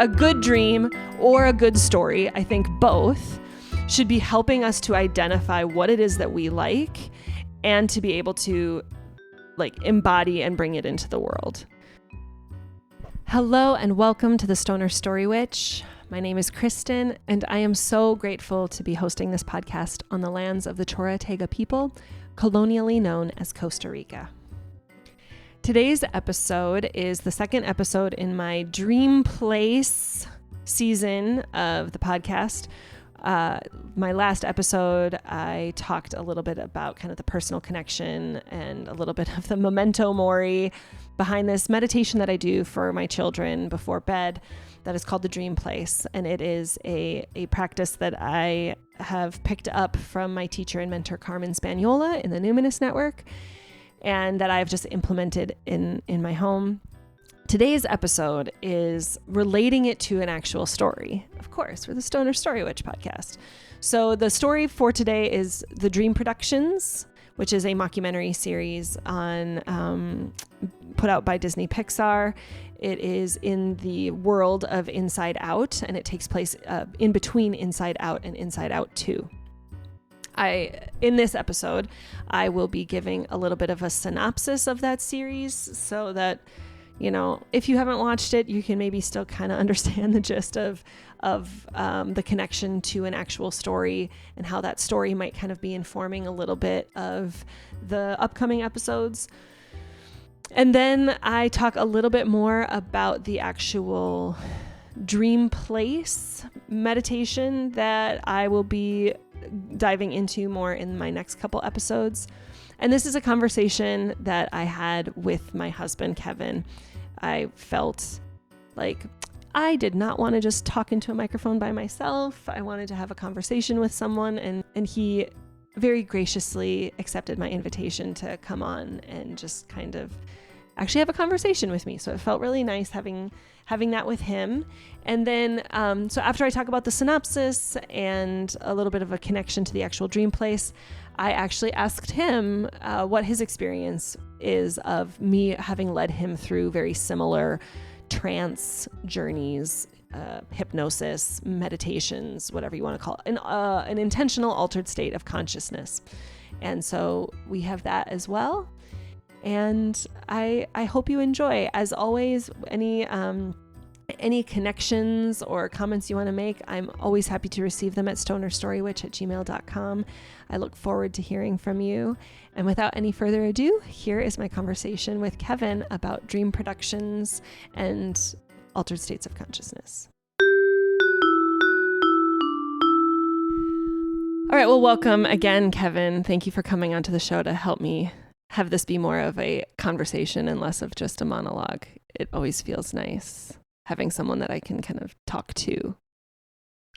a good dream or a good story, I think both, should be helping us to identify what it is that we like and to be able to embody and bring it into the world. Hello and welcome to the Stoner Story Witch. My name is Kristyn, and I am so grateful to be hosting this podcast on the lands of the Chorotega people, colonially known as Costa Rica. Today's episode is the second episode in my Dream Place season of the podcast. My last episode, I talked a little bit about kind of the personal connection and a little bit of the memento mori behind this meditation that I do for my children before bed that is called the Dream Place. And it is a practice that I have picked up from my teacher and mentor, Carmen Spaniola, in the Numinous Network, and that I've just implemented in my home. Today's episode is relating it to an actual story. Of course, we're the Stoner Story Witch podcast. So the story for today is The Dream Productions, which is a mockumentary series put out by Disney Pixar. It is in the world of Inside Out, and it takes place in between Inside Out and Inside Out 2. In this episode, I will be giving a little bit of a synopsis of that series so that, if you haven't watched it, you can maybe still kind of understand the gist of the connection to an actual story and how that story might kind of be informing a little bit of the upcoming episodes. And then I talk a little bit more about the actual Dream Place meditation that I will be diving into more in my next couple episodes. And this is a conversation that I had with my husband, Kevin. I felt like I did not want to just talk into a microphone by myself. I wanted to have a conversation with someone, and he very graciously accepted my invitation to come on and just kind of actually have a conversation with me. So it felt really nice having that with him. And then, so after I talk about the synopsis and a little bit of a connection to the actual Dream Place, I actually asked him what his experience is of me having led him through very similar trance journeys, hypnosis, meditations, whatever you want to call it, an intentional altered state of consciousness. And so we have that as well. And I hope you enjoy. As always, any connections or comments you want to make, I'm always happy to receive them at stonerstorywitch@gmail.com. I look forward to hearing from you. And without any further ado, here is my conversation with Kevin about dream productions and altered states of consciousness. All right, well, welcome again, Kevin. Thank you for coming onto the show to help me have this be more of a conversation and less of just a monologue. It always feels nice having someone that I can kind of talk to.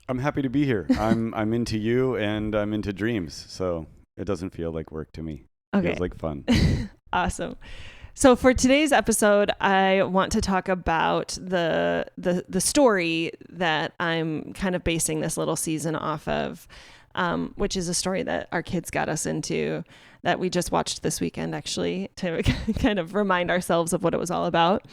I'm happy to be here. I'm into you and I'm into dreams, so it doesn't feel like work to me. Okay. It feels like fun. Awesome. So for today's episode, I want to talk about the story that I'm kind of basing this little season off of, which is a story that our kids got us into that we just watched this weekend, actually, to kind of remind ourselves of what it was all about.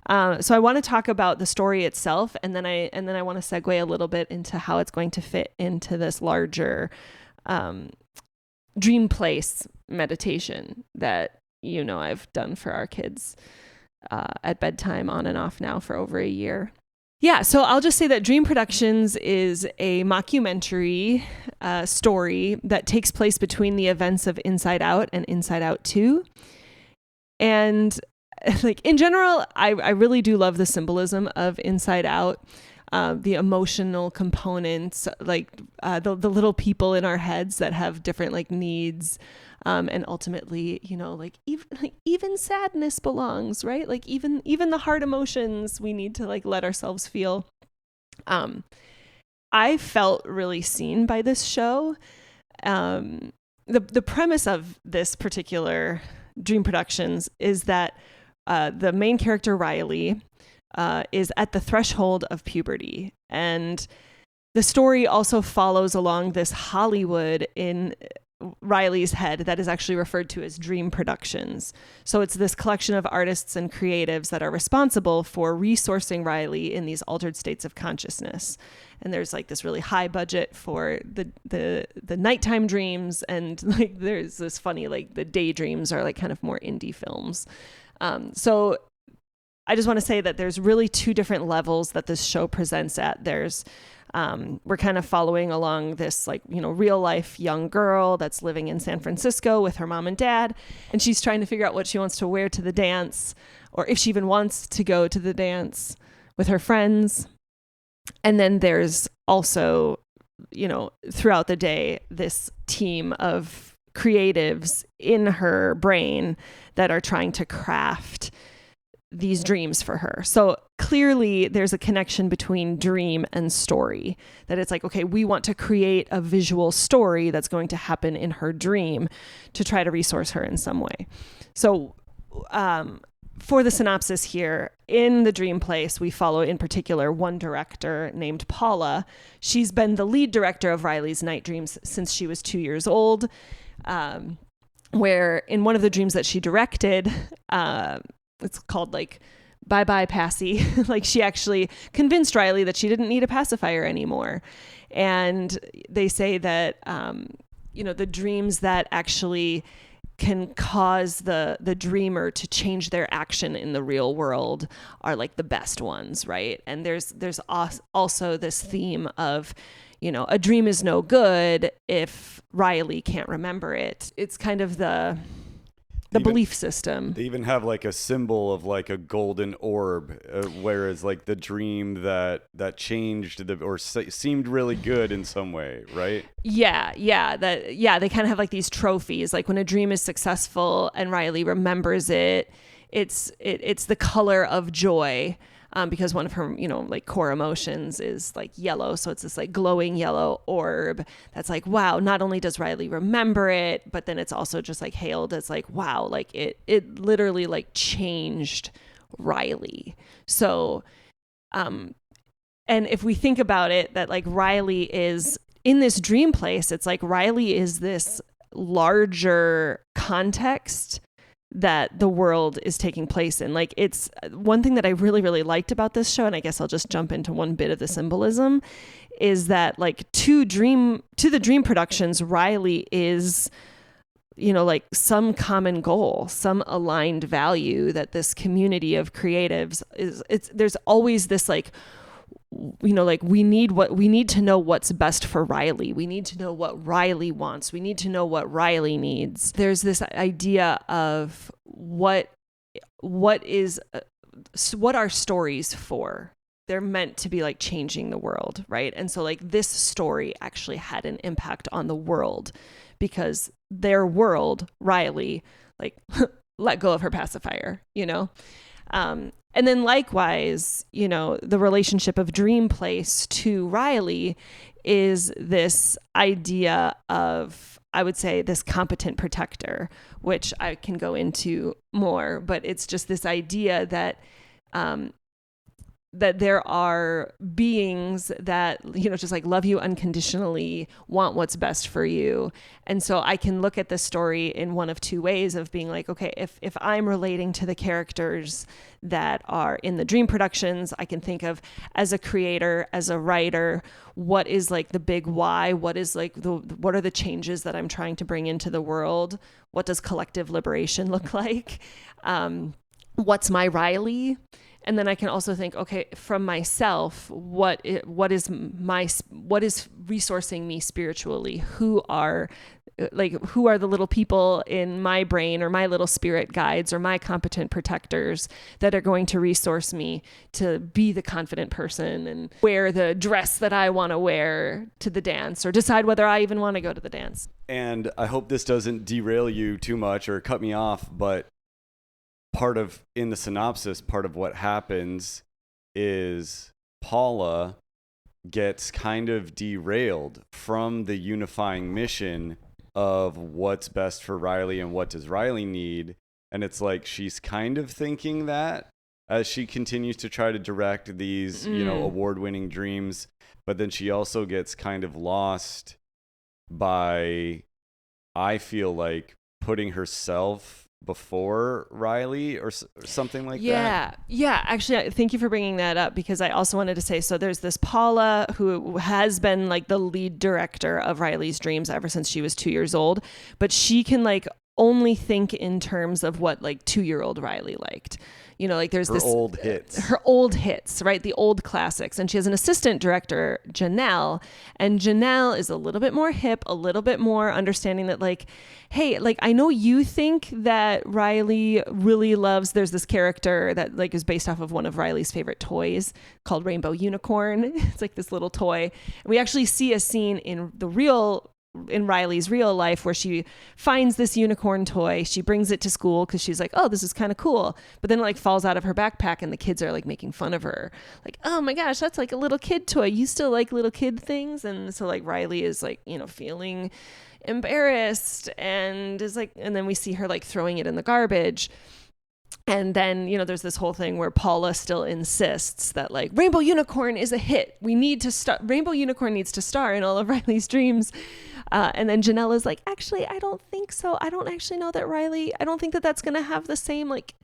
So I want to talk about the story itself, and then I want to segue a little bit into how it's going to fit into this larger Dream Place meditation that I've done for our kids at bedtime on and off now for over a year. Yeah, so I'll just say that Dream Productions is a mockumentary story that takes place between the events of Inside Out and Inside Out 2. And in general, I really do love the symbolism of Inside Out, the emotional components, the little people in our heads that have different needs. And ultimately, even sadness belongs, right? Even the hard emotions we need to let ourselves feel. I felt really seen by this show. The premise of this particular Dream Productions is that the main character, Riley, is at the threshold of puberty. And the story also follows along this Hollywood in Riley's head that is actually referred to as Dream Productions. So it's this collection of artists and creatives that are responsible for resourcing Riley in these altered states of consciousness. And there's like this really high budget for the nighttime dreams, and like there's this funny, like the daydreams are like kind of more indie films. So I just want to say that there's really two different levels that this show presents at. There's we're kind of following along this like, real life young girl that's living in San Francisco with her mom and dad. And she's trying to figure out what she wants to wear to the dance, or if she even wants to go to the dance with her friends. And then there's also, throughout the day, this team of creatives in her brain that are trying to craft these dreams for her. So clearly there's a connection between dream and story, that it's like, okay, we want to create a visual story that's going to happen in her dream to try to resource her in some way. So for the synopsis here, in the dream place, we follow in particular one director named Paula. She's been the lead director of Riley's night dreams since she was 2 years old, where in one of the dreams that she directed, it's called like Bye Bye Passy. Like she actually convinced Riley that she didn't need a pacifier anymore. And they say that, the dreams that actually can cause the dreamer to change their action in the real world are like the best ones, right? And there's also this theme of, a dream is no good if Riley can't remember it. It's kind of the belief system. They even have like a symbol of like a golden orb, whereas like the dream that changed seemed really good in some way, right? Yeah. They kind of have like these trophies. Like when a dream is successful and Riley remembers it, it's the color of joy. Because one of her, like core emotions is like yellow. So it's this like glowing yellow orb that's like, wow, not only does Riley remember it, but then it's also just like hailed as like, wow, like it literally like changed Riley. So, and if we think about it, that like Riley is in this dream place, it's like Riley is this larger context that the world is taking place in. Like it's one thing that I really, really liked about this show, and I guess I'll just jump into one bit of the symbolism, is that like to the dream productions, Riley is, like some common goal, some aligned value that this community of creatives there's always this like, like we need to know what's best for Riley. We need to know what Riley wants. We need to know what Riley needs. There's this idea of what are stories for? They're meant to be like changing the world, right? And so like this story actually had an impact on the world because their world, Riley, like let go of her pacifier, And then likewise, the relationship of Dream Place to Riley is this idea of, I would say, this competent protector, which I can go into more, but it's just this idea that that there are beings that, just like love you unconditionally, want what's best for you. And so I can look at this story in one of two ways of being like, okay, if I'm relating to the characters that are in the dream productions, I can think of as a creator, as a writer, what is like the big why? What is like what are the changes that I'm trying to bring into the world? What does collective liberation look like? What's my Riley? And then I can also think, okay, from myself, what is resourcing me spiritually? Who are the little people in my brain or my little spirit guides or my competent protectors that are going to resource me to be the confident person and wear the dress that I want to wear to the dance or decide whether I even want to go to the dance. And I hope this doesn't derail you too much or cut me off, but in the synopsis, part of what happens is Paula gets kind of derailed from the unifying mission of what's best for Riley and what does Riley need. And it's like she's kind of thinking that as she continues to try to direct these, award-winning dreams, but then she also gets kind of lost by I feel like, putting herself before Riley or something like that. Yeah. Actually, thank you for bringing that up, because I also wanted to say, so there's this Paula who has been like the lead director of Riley's dreams ever since she was 2 years old, but she can like only think in terms of what like 2-year-old Riley liked. You know, like there's her old hits, right? The old classics. And she has an assistant director, Janelle, and Janelle is a little bit more hip, a little bit more understanding that like, hey, like I know you think that Riley really loves, there's this character that like is based off of one of Riley's favorite toys called Rainbow Unicorn. It's like this little toy. And we actually see a scene in Riley's real life where she finds this unicorn toy. She brings it to school because she's like, oh, this is kind of cool. But then it like falls out of her backpack and the kids are like making fun of her. Like, oh my gosh, that's like a little kid toy. You still like little kid things? And so like Riley is like, you know, feeling embarrassed and is like, and then we see her like throwing it in the garbage. And then, you know, there's this whole thing where Paula still insists that like Rainbow Unicorn is a hit. We need to start. Rainbow Unicorn needs to star in all of Riley's dreams. And then Janelle is like, actually, I don't think so. I don't actually know that Riley, I don't think that that's going to have the same like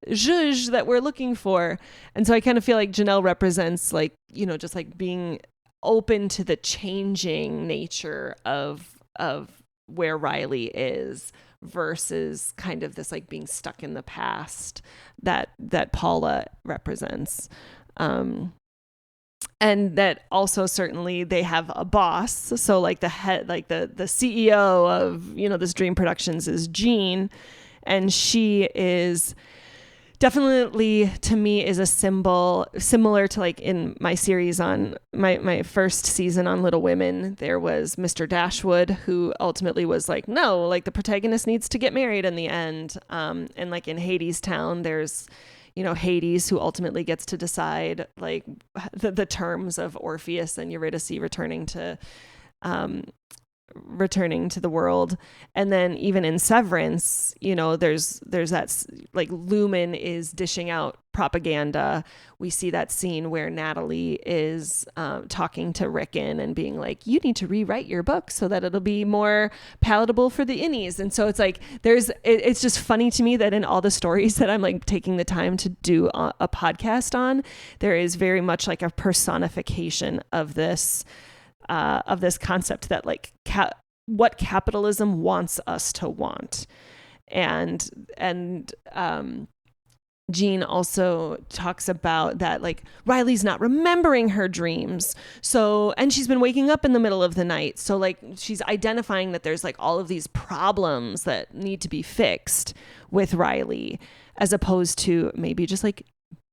zhuzh that we're looking for. And so I kind of feel like Janelle represents like, you know, just like being open to the changing nature of where Riley is versus kind of this like being stuck in the past that Paula represents. And that also certainly they have a boss. So like the head, like the CEO of, you know, this Dream Productions is Jean, and she is definitely, to me, is a symbol similar to like in my series on my first season on Little Women, there was Mr. Dashwood, who ultimately was like, no, like the protagonist needs to get married in the end. And like in Hades Town, there's, you know, Hades, who ultimately gets to decide like the terms of Orpheus and Eurydice returning to the world. And then even in Severance, you know, there's that like Lumen is dishing out propaganda. We see that scene where Natalie is talking to Rickon and being like, you need to rewrite your book so that it'll be more palatable for the innies. And so it's like it's just funny to me that in all the stories that I'm like taking the time to do a podcast on, there is very much like a personification of this concept that like what capitalism wants us to want. And Jean also talks about that like Riley's not remembering her dreams. So, and she's been waking up in the middle of the night. So like she's identifying that there's like all of these problems that need to be fixed with Riley, as opposed to maybe just like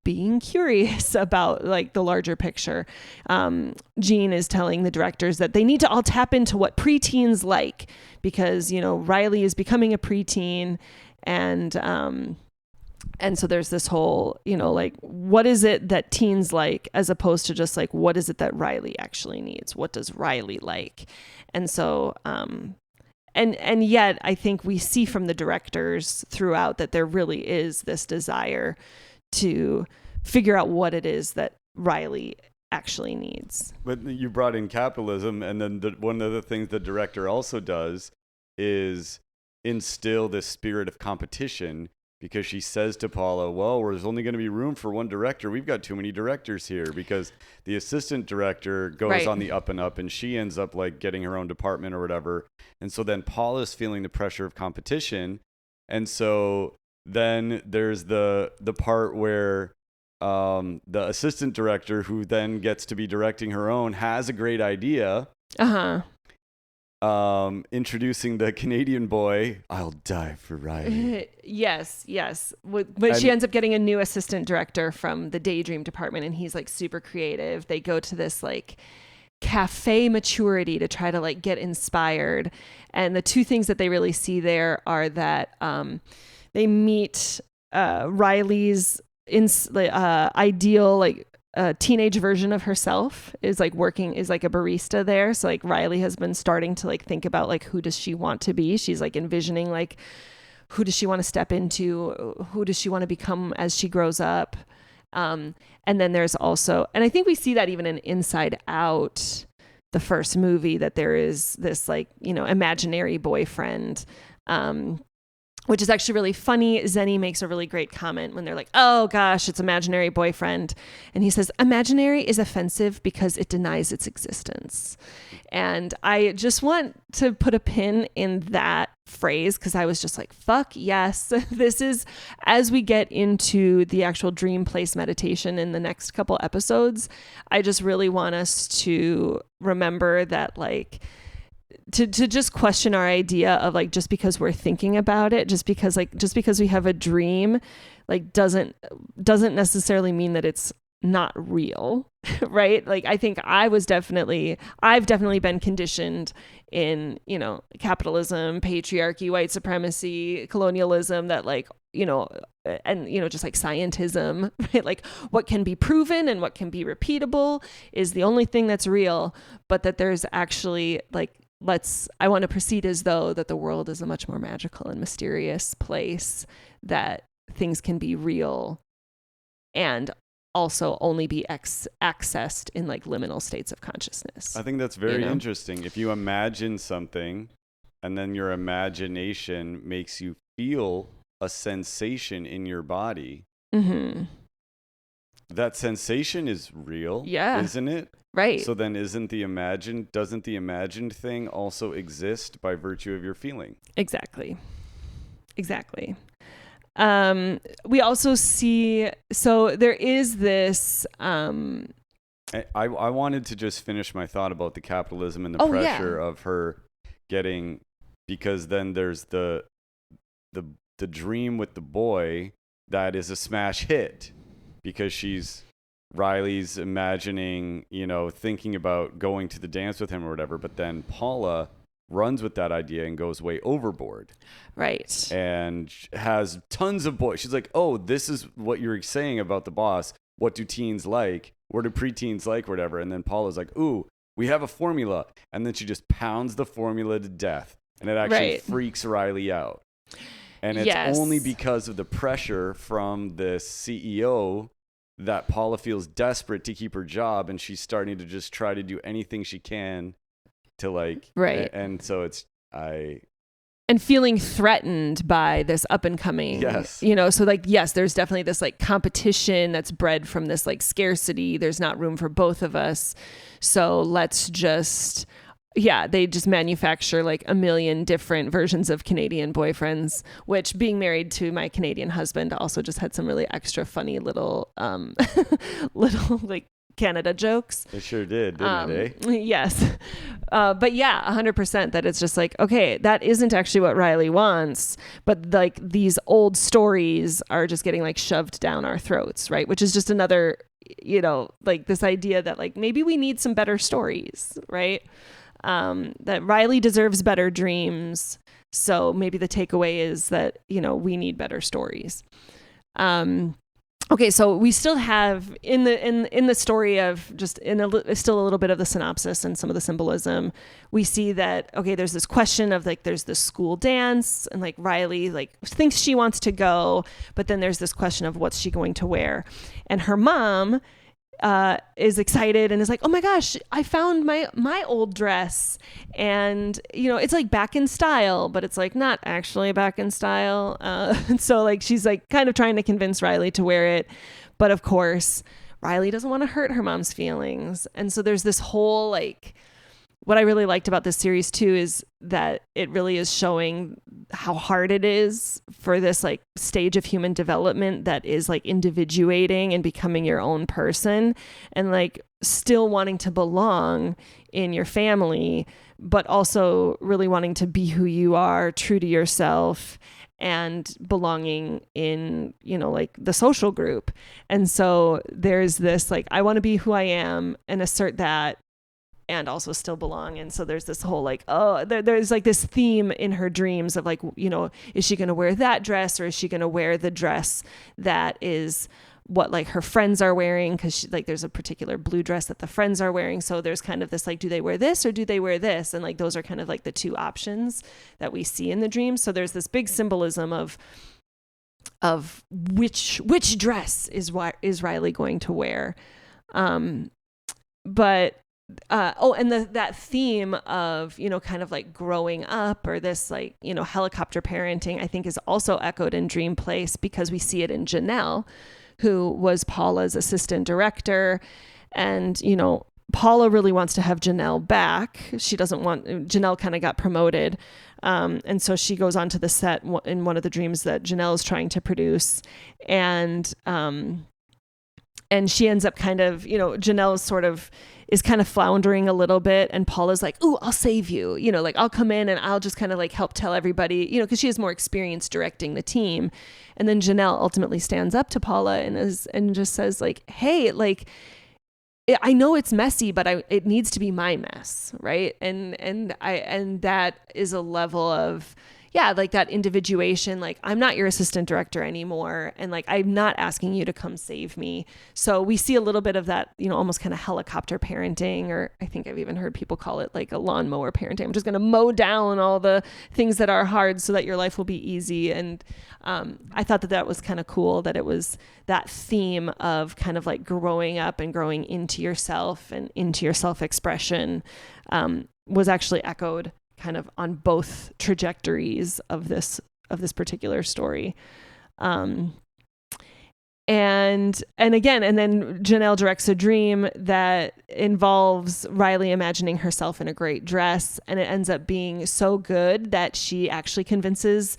being curious about like the larger picture. Jean is telling the directors that they need to all tap into what preteens like, because, you know, Riley is becoming a preteen, and so there's this whole, you know, like what is it that teens like, as opposed to just like what is it that Riley actually needs? What does Riley like? And so and yet I think we see from the directors throughout that there really is this desire to figure out what it is that Riley actually needs. But you brought in capitalism, and then one of the things the director also does is instill this spirit of competition, because she says to Paula, well, there's only going to be room for one director. We've got too many directors here, because the assistant director goes on the up and up, and she ends up like getting her own department or whatever. And so then Paula's feeling the pressure of competition. And so then there's the part where the assistant director, who then gets to be directing her own, has a great idea. Introducing the Canadian boy, I'll die for Riley. Yes. But she ends up getting a new assistant director from the Daydream department, and he's like super creative. They go to this like cafe maturity to try to like get inspired. And the two things that they really see there are that they meet Riley's ideal like teenage version of herself is like a barista there. So like Riley has been starting to like think about like who does she want to be. She's like envisioning like who does she want to step into, who does she want to become as she grows up. And then there's also, and I think we see that even in Inside Out, the first movie, that there is this like, imaginary boyfriend, which is actually really funny. Zenny makes a really great comment when they're like, oh gosh, it's imaginary boyfriend. And he says, imaginary is offensive because it denies its existence. And I just want to put a pin in that phrase, because I was just like, fuck yes. This is, as we get into the actual dream place meditation in the next couple episodes, I just really want us to remember that, like, to just question our idea of like, just because we're thinking about it, just because we have a dream, like doesn't necessarily mean that it's not real. Right? Like, I think I've definitely been conditioned in, capitalism, patriarchy, white supremacy, colonialism, that like, and, just like scientism, right? Like, what can be proven and what can be repeatable is the only thing that's real, but that there's actually like, I want to proceed as though that the world is a much more magical and mysterious place, that things can be real and also only be accessed in like liminal states of consciousness. I think that's very interesting. If you imagine something and then your imagination makes you feel a sensation in your body, mm-hmm. that sensation is real, isn't it? Right. So then doesn't the imagined thing also exist by virtue of your feeling? Exactly. We also see, so there is this, I wanted to just finish my thought about the capitalism and the pressure of her getting, because then there's the dream with the boy that is a smash hit, because Riley's imagining, thinking about going to the dance with him or whatever, but then Paula runs with that idea and goes way overboard. Right. And has tons of boys. She's like, oh, this is what you're saying about the boss. What do teens like? What do preteens like? Whatever. And then Paula's like, ooh, we have a formula. And then she just pounds the formula to death. And it actually freaks Riley out. And it's only because of the pressure from the CEO that Paula feels desperate to keep her job, and she's starting to just try to do anything she can to like, and so and feeling threatened by this up and coming, so like, yes, there's definitely this like competition that's bred from this like scarcity. There's not room for both of us. So let's just, they just manufacture like a million different versions of Canadian boyfriends, which, being married to my Canadian husband, also just had some really extra funny little like Canada jokes. It sure did, didn't it, eh? Yes. But 100% that it's just like, okay, that isn't actually what Riley wants, but like these old stories are just getting like shoved down our throats, right? Which is just another, like this idea that like maybe we need some better stories, right? That Riley deserves better dreams. So maybe the takeaway is that, we need better stories. Okay, so we still have in the story of just still a little bit of the synopsis and some of the symbolism. We see that, okay, there's this question of like, there's this school dance, and like Riley like thinks she wants to go, but then there's this question of what's she going to wear, and her mom is excited and is like, oh my gosh, I found my old dress, and it's like back in style, but it's like not actually back in style, and so like she's like kind of trying to convince Riley to wear it, but of course Riley doesn't want to hurt her mom's feelings. And so there's this whole like, what I really liked about this series too is that it really is showing how hard it is for this like stage of human development that is like individuating and becoming your own person, and like still wanting to belong in your family, but also really wanting to be who you are, true to yourself, and belonging in, like the social group. And so there's this like, I want to be who I am and assert that, and also still belong. And so there's this whole like, there's like this theme in her dreams of like, is she going to wear that dress, or is she going to wear the dress that is what like her friends are wearing? Because like there's a particular blue dress that the friends are wearing. So there's kind of this like, do they wear this or do they wear this? And like those are kind of like the two options that we see in the dreams. So there's this big symbolism of which dress is Riley going to wear. But and that theme of, kind of like growing up, or this like, helicopter parenting, I think is also echoed in Dream Place, because we see it in Janelle, who was Paula's assistant director. And, Paula really wants to have Janelle back. She doesn't want, Janelle kind of got promoted. And so she goes onto the set in one of the dreams that Janelle is trying to produce. And she ends up kind of, Janelle is kind of floundering a little bit. And Paula's like, "Ooh, I'll save you. Like I'll come in and I'll just kind of like help tell everybody, because she has more experience directing the team." And then Janelle ultimately stands up to Paula and just says like, "Hey, like, I know it's messy, but it needs to be my mess." Right. And that is a level of, like that individuation, like, I'm not your assistant director anymore. And like, I'm not asking you to come save me. So we see a little bit of that, almost kind of helicopter parenting, or I think I've even heard people call it like a lawnmower parenting. I'm just going to mow down all the things that are hard so that your life will be easy. And I thought that was kind of cool, that it was that theme of kind of like growing up and growing into yourself and into your self-expression was actually echoed kind of on both trajectories of this particular story. And then Janelle directs a dream that involves Riley imagining herself in a great dress, and it ends up being so good that she actually convinces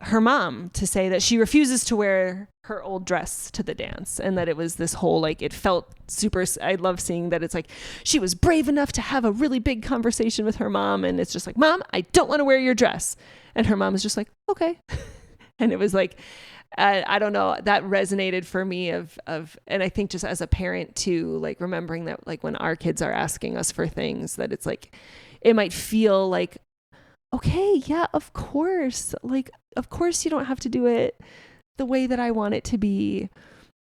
her mom to say that she refuses to wear her old dress to the dance, and that it was this whole, like, it felt super, I love seeing that it's like she was brave enough to have a really big conversation with her mom, and it's just like, "Mom, I don't want to wear your dress." And her mom is just like, "Okay." And it was like, I don't know, that resonated for me of, and I think just as a parent too, like remembering that, like when our kids are asking us for things, that it's like, it might feel like, okay, yeah, of course. Like, of course you don't have to do it the way that I want it to be,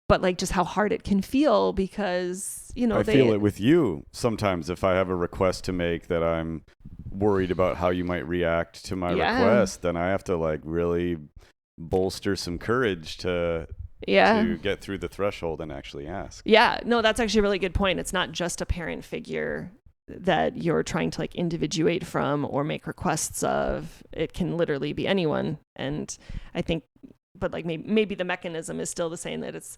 but like just how hard it can feel, because, I feel it with you sometimes. If I have a request to make that I'm worried about how you might react to my request, then I have to like really bolster some courage to get through the threshold and actually ask. Yeah, no, that's actually a really good point. It's not just a parent figure that you're trying to like individuate from or make requests of. It can literally be anyone. And I think, but like maybe the mechanism is still the same, that it's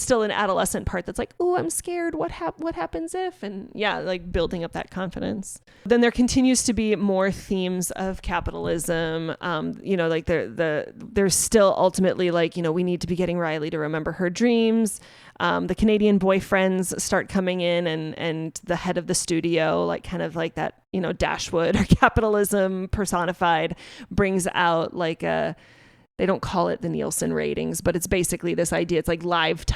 still an adolescent part that's like, "Oh, I'm scared. What happens if?" And like building up that confidence. Then there continues to be more themes of capitalism. Like there's still ultimately like, we need to be getting Riley to remember her dreams. The Canadian boyfriends start coming in, and the head of the studio, like kind of like that, Dashwood or capitalism personified, brings out like they don't call it the Nielsen ratings, but it's basically this idea. It's like live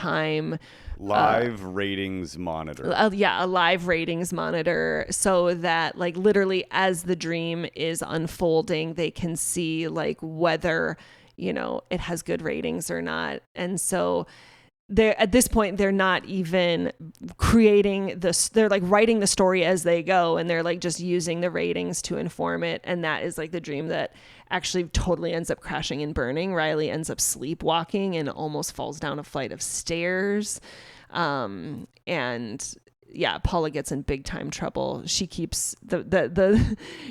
ratings monitor. A live ratings monitor, so that like literally as the dream is unfolding, they can see like whether, it has good ratings or not. And so at this point, they're not even creating this. They're like writing the story as they go, and they're like just using the ratings to inform it. And that is like the dream that actually totally ends up crashing and burning. Riley ends up sleepwalking and almost falls down a flight of stairs. And Paula gets in big time trouble. She keeps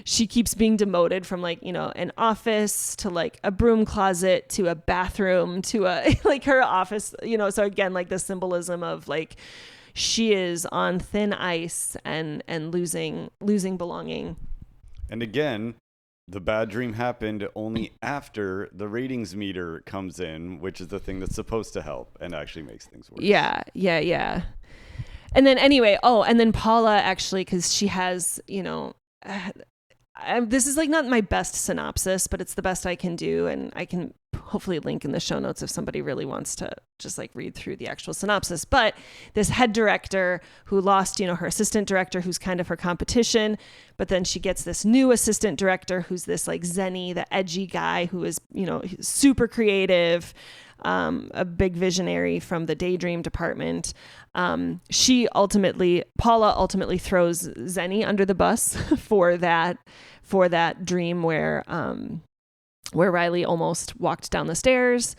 she keeps being demoted from like, an office to like a broom closet to a bathroom to a like her office, so again, like the symbolism of like she is on thin ice and losing belonging. And again, the bad dream happened only after the ratings meter comes in, which is the thing that's supposed to help and actually makes things worse. Yeah. And then anyway, and then Paula actually, because she has, this is like not my best synopsis, but it's the best I can do. And I can hopefully link in the show notes if somebody really wants to just like read through the actual synopsis. But this head director who lost, her assistant director, who's kind of her competition, but then she gets this new assistant director who's this like Zenny, the edgy guy who is, super creative, a big visionary from the daydream department. Paula ultimately throws Zenny under the bus for that dream where Riley almost walked down the stairs,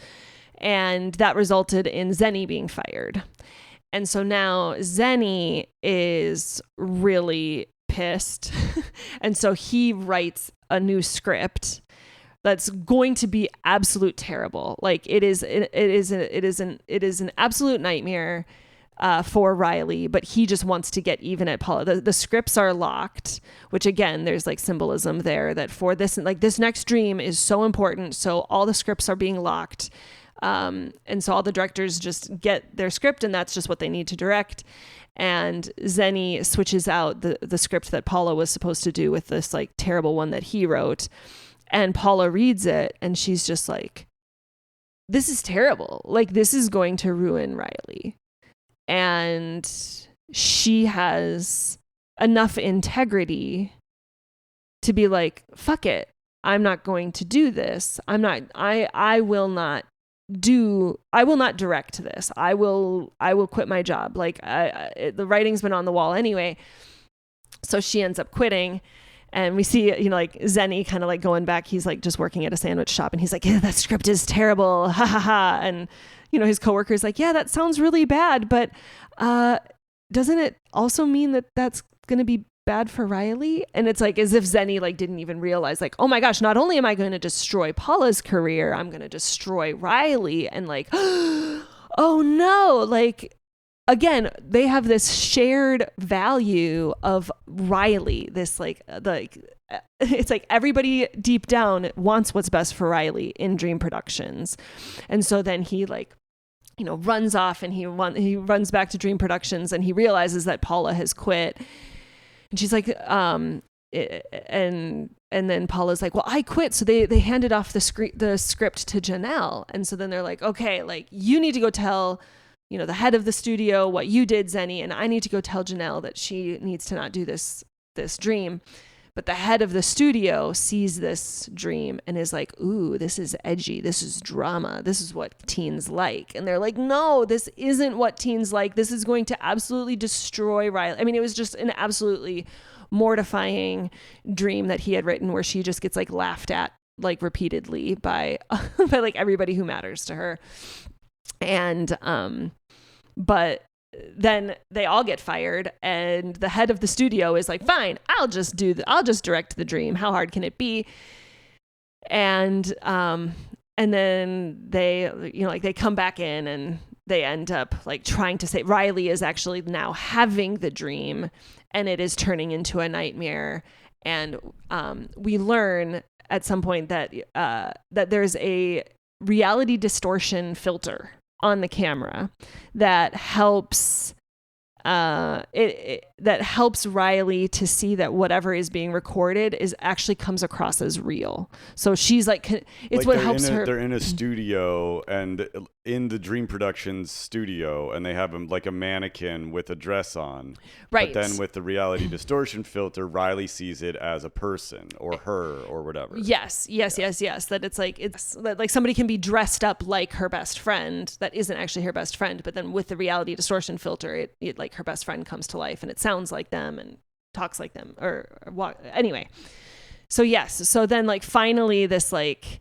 and that resulted in Zenny being fired. And so now Zenny is really pissed. And so he writes a new script that's going to be absolute terrible. Like it is an absolute nightmare for Riley, but he just wants to get even at Paula. The scripts are locked, which again, there's like symbolism there that for this, like this next dream is so important. So all the scripts are being locked. And so all the directors just get their script and that's just what they need to direct. And Zenny switches out the script that Paula was supposed to do with this like terrible one that he wrote. And Paula reads it and she's just like, this is terrible. Like this is going to ruin Riley. And she has enough integrity to be like, fuck it. I'm not going to do this. I will not direct this. I will quit my job. Like the writing's been on the wall anyway. So she ends up quitting. And we see, like Zenny kind of like going back. He's like just working at a sandwich shop and he's like, yeah, that script is terrible. Ha ha ha. And, his coworker's like, yeah, that sounds really bad. But doesn't it also mean that that's going to be bad for Riley? And it's like as if Zenny like didn't even realize like, oh my gosh, not only am I going to destroy Paula's career, I'm going to destroy Riley. And like, oh no, like, again, they have this shared value of Riley, this it's like everybody deep down wants what's best for Riley in Dream Productions. And so then he like, runs off and he runs back to Dream Productions and he realizes that Paula has quit. And she's like, and then Paula's like, well, I quit. So they handed off the script to Janelle. And so then they're like, okay, like you need to go tell the head of the studio what you did, Zenny, and I need to go tell Janelle that she needs to not do this dream. But the head of the studio sees this dream and is like, ooh, this is edgy. This is drama. This is what teens like. And they're like, no, this isn't what teens like. This is going to absolutely destroy Riley. I mean, it was just an absolutely mortifying dream that he had written where she just gets like laughed at like repeatedly by like everybody who matters to her. And, but then they all get fired and the head of the studio is like, fine, I'll just direct the dream. How hard can it be? And then they, they come back in and they end up like trying to say Riley is actually now having the dream and it is turning into a nightmare. And, we learn at some point that there's a reality distortion filter on the camera that helps that helps Riley to see that whatever is being recorded is actually comes across as real. So she's like, it's like what helps her. They're in a studio and in the Dream Productions studio and they have like a mannequin with a dress on. Right. But then with the reality distortion filter, Riley sees it as a person or her or whatever. Yes. That it's like somebody can be dressed up like her best friend that isn't actually her best friend. But then with the reality distortion filter, it like her best friend comes to life and it sounds like them and talks like them or anyway. So yes. So then like finally this like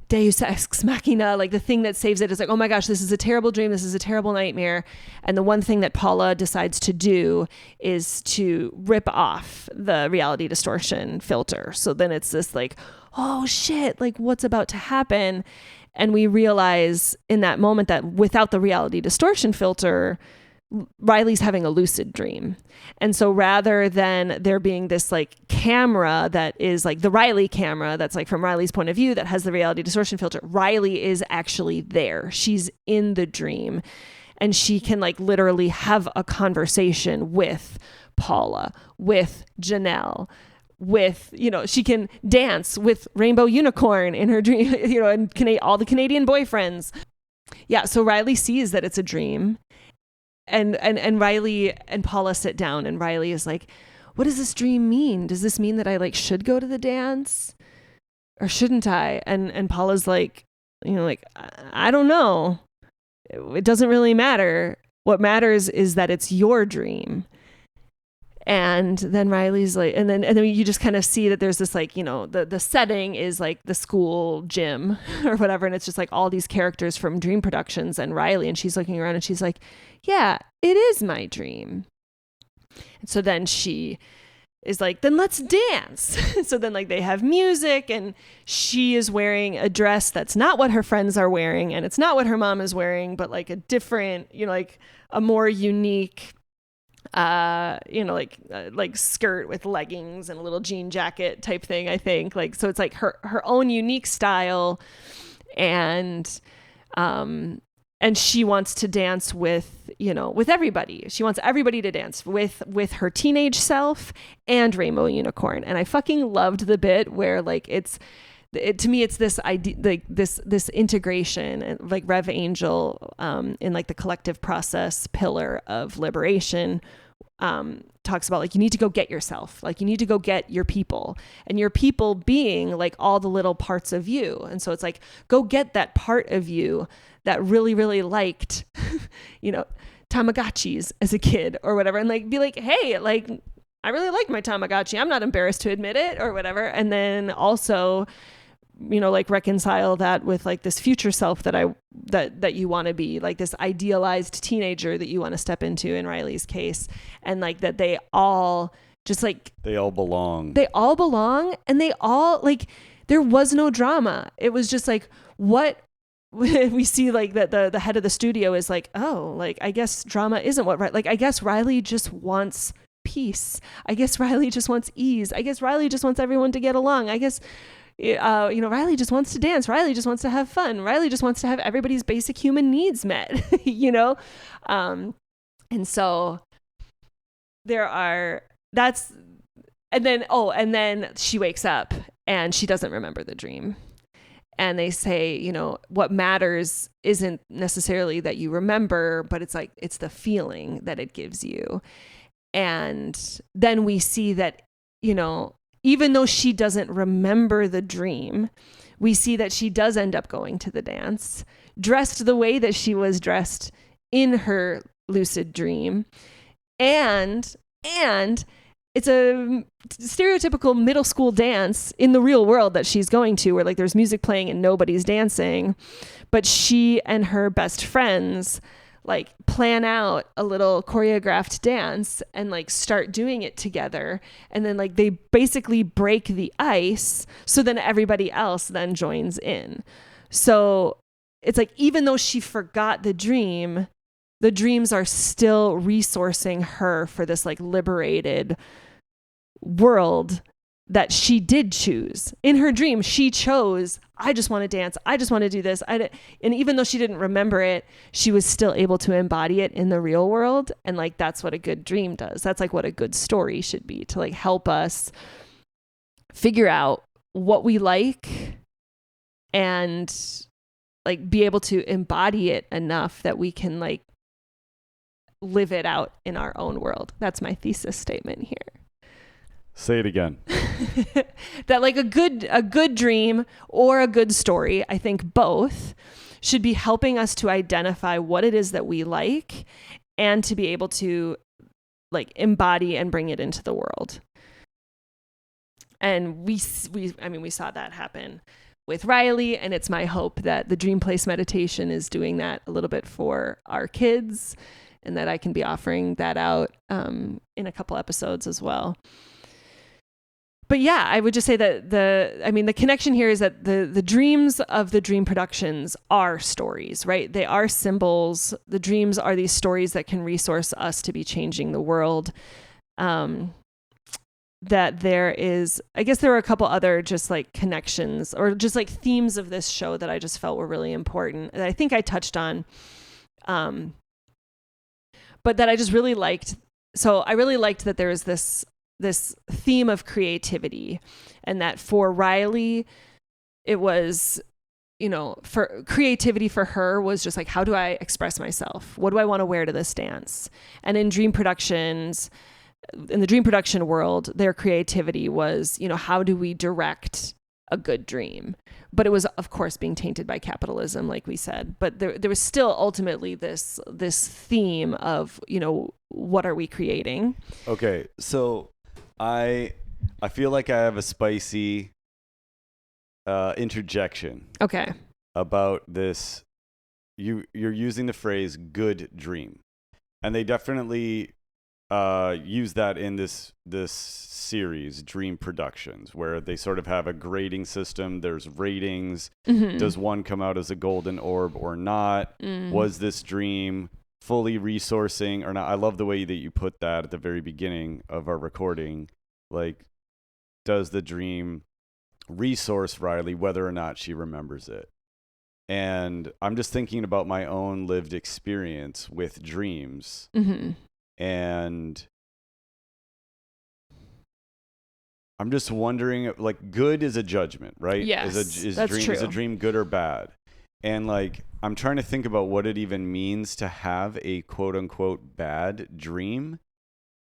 Deus ex machina, like the thing that saves it is like, oh my gosh, this is a terrible dream. This is a terrible nightmare. And the one thing that Paula decides to do is to rip off the reality distortion filter. So then it's this like, oh shit, like what's about to happen? And we realize in that moment that without the reality distortion filter, Riley's having a lucid dream. And so rather than there being this like camera that is like the Riley camera that's like from Riley's point of view that has the reality distortion filter, Riley is actually there. She's in the dream and she can like literally have a conversation with Paula, with Janelle, with, she can dance with Rainbow Unicorn in her dream, and all the Canadian boyfriends. Yeah. So Riley sees that it's a dream. And Riley and Paula sit down and Riley is like, what does this dream mean? Does this mean that I like should go to the dance or shouldn't I? And Paula's like, I don't know. It doesn't really matter. What matters is that it's your dream. And then Riley's like, and then you just kind of see that there's this like, the setting is like the school gym or whatever. And it's just like all these characters from Dream Productions and Riley. And she's looking around and she's like, yeah, it is my dream. And so then she is like, then let's dance. So then like they have music, and she is wearing a dress that's not what her friends are wearing, and it's not what her mom is wearing, but like a different, like a more unique, like skirt with leggings and a little jean jacket type thing, I think. Like, so it's like her own unique style, and she wants to dance with everybody. She wants everybody to dance with her teenage self and Rainbow Unicorn. And I fucking loved the bit where like to me, it's this idea, like this integration, and like Rev Angel, in like the collective process pillar of liberation, talks about like, you need to go get yourself, like you need to go get your people, and your people being like all the little parts of you. And so it's like, go get that part of you that really, really liked, Tamagotchis as a kid or whatever. And like, be like, hey, like, I really like my Tamagotchi. I'm not embarrassed to admit it or whatever. And then also, like reconcile that with like this future self that you want to be, like this idealized teenager that you want to step into in Riley's case. And like that they all just like, they all belong. And they all like, there was no drama. It was just like, what we see, like that the head of the studio is like, oh, like, I guess drama isn't what, right? Like, I guess Riley just wants peace. I guess Riley just wants ease. I guess Riley just wants everyone to get along. I guess, Riley just wants to dance. Riley just wants to have fun. Riley just wants to have everybody's basic human needs met, and so and then she wakes up and she doesn't remember the dream. And they say, what matters isn't necessarily that you remember, but it's like, it's the feeling that it gives you. And then we see that, even though she doesn't remember the dream, we see that she does end up going to the dance, dressed the way that she was dressed in her lucid dream. And it's a stereotypical middle school dance in the real world that she's going to, where like there's music playing and nobody's dancing. But she and her best friends like plan out a little choreographed dance and like start doing it together. And then like they basically break the ice. So then everybody else then joins in. So it's like, even though she forgot the dreams are still resourcing her for this like liberated world that she did choose. In her dream, she chose, I just want to dance. I just want to do this. And even though she didn't remember it, she was still able to embody it in the real world. And like, that's what a good dream does. That's like what a good story should be, to like help us figure out what we like and like be able to embody it enough that we can like live it out in our own world. That's my thesis statement here. Say it again. That like a good dream or a good story, I think both should be helping us to identify what it is that we like and to be able to like embody and bring it into the world. And we saw that happen with Riley, and it's my hope that the Dream Place meditation is doing that a little bit for our kids, and that I can be offering that out in a couple episodes as well. But yeah, I would just say that the connection here is that the dreams of the dream productions are stories, right? They are symbols. The dreams are these stories that can resource us to be changing the world. That there is, I guess there are a couple other just like connections or just like themes of this show that I just felt were really important. And I think I touched on, but that I just really liked. So I really liked that there was this theme of creativity, and that for Riley, it was, for creativity for her was just like, how do I express myself? What do I want to wear to this dance? And in the dream production world, their creativity was, how do we direct a good dream? But it was, of course, being tainted by capitalism, like we said. But there was still ultimately this theme of, what are we creating? Okay, so I feel like I have a spicy interjection. Okay. About this. You're using the phrase "good dream," And they definitely use that in this series, Dream Productions, where they sort of have a grading system. There's ratings. Mm-hmm. Does one come out as a golden orb or not? Was this dream fully resourcing or not? I love the way that you put that at the very beginning of our recording. Like, does the dream resource Riley whether or not she remembers it? And I'm just thinking about my own lived experience with dreams. Mm-hmm. And I'm just wondering, like, good is a judgment, right? Yes, that's true. Is a dream good or bad? And like, I'm trying to think about what it even means to have a quote unquote bad dream,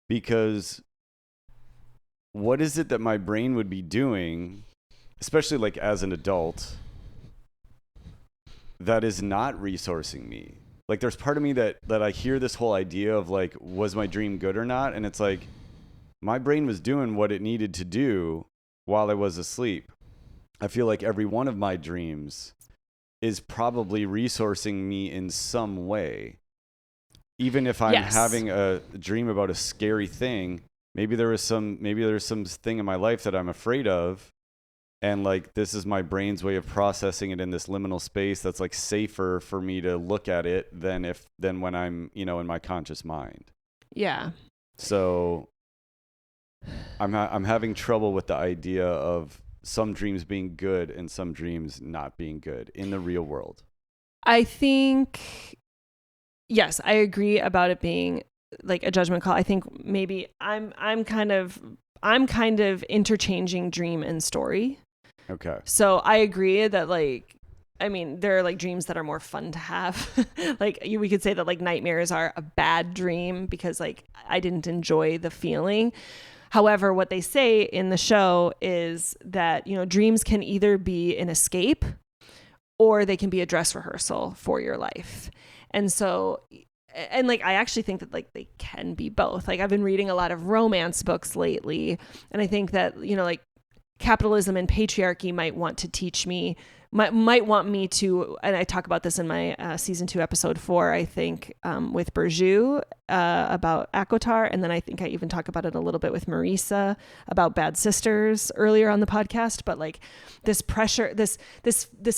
because what is it that my brain would be doing, especially like as an adult, that is not resourcing me? Like, there's part of me that I hear this whole idea of like, was my dream good or not? And it's like, my brain was doing what it needed to do while I was asleep. I feel like every one of my dreams is probably resourcing me in some way. Even if I'm having a dream about a scary thing, maybe there's some thing in my life that I'm afraid of. And like, this is my brain's way of processing it in this liminal space that's like safer for me to look at it than when I'm, in my conscious mind. Yeah. So I'm having trouble with the idea of some dreams being good and some dreams not being good in the real world. I think, yes, I agree about it being like a judgment call. I think maybe I'm kind of interchanging dream and story. Okay. So I agree that like, I mean, there are like dreams that are more fun to have. Like we could say that like nightmares are a bad dream because like I didn't enjoy the feeling. However, what they say in the show is that, dreams can either be an escape or they can be a dress rehearsal for your life. And so, and like, I actually think that like they can be both. Like I've been reading a lot of romance books lately. And I think that, like capitalism and patriarchy might want to teach me, might want me to, and I talk about this in my season 2, episode 4, I think, with Burju about Akotar. And then I think I even talk about it a little bit with Marisa about Bad Sisters earlier on the podcast. But like this pressure, this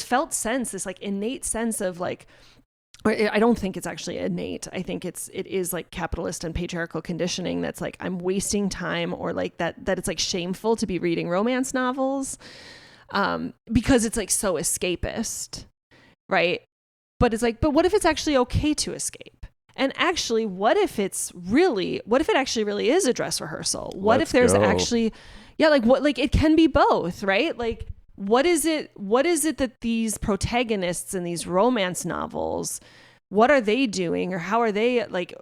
felt sense, this like innate sense of like, or I don't think it's actually innate. I think it is like capitalist and patriarchal conditioning that's like, I'm wasting time, or like that it's like shameful to be reading romance novels. Because it's like so escapist, right? But it's like, but what if it's actually okay to escape? And actually, what if it actually really is a dress rehearsal? What if there's actually, like it can be both, right? Like, what is it that these protagonists in these romance novels, what are they doing, or how are they like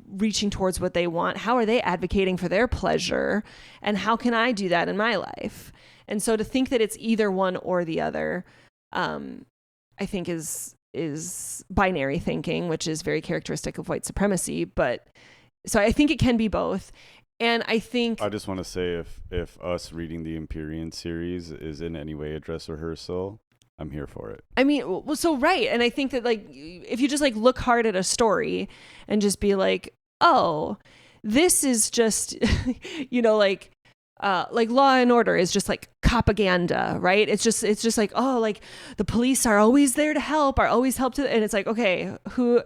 reaching towards what they want? How are they advocating for their pleasure? And how can I do that in my life? And so to think that it's either one or the other, I think is binary thinking, which is very characteristic of white supremacy. But so I think it can be both. And I think I just want to say if us reading the Empyrean series is in any way a dress rehearsal, I'm here for it. I mean, well, so right. And I think that like, if you just like look hard at a story and just be like, oh, this is just, like Law and Order is just like propaganda, right? It's just like, oh, like the police are always there to help, and it's like, okay, who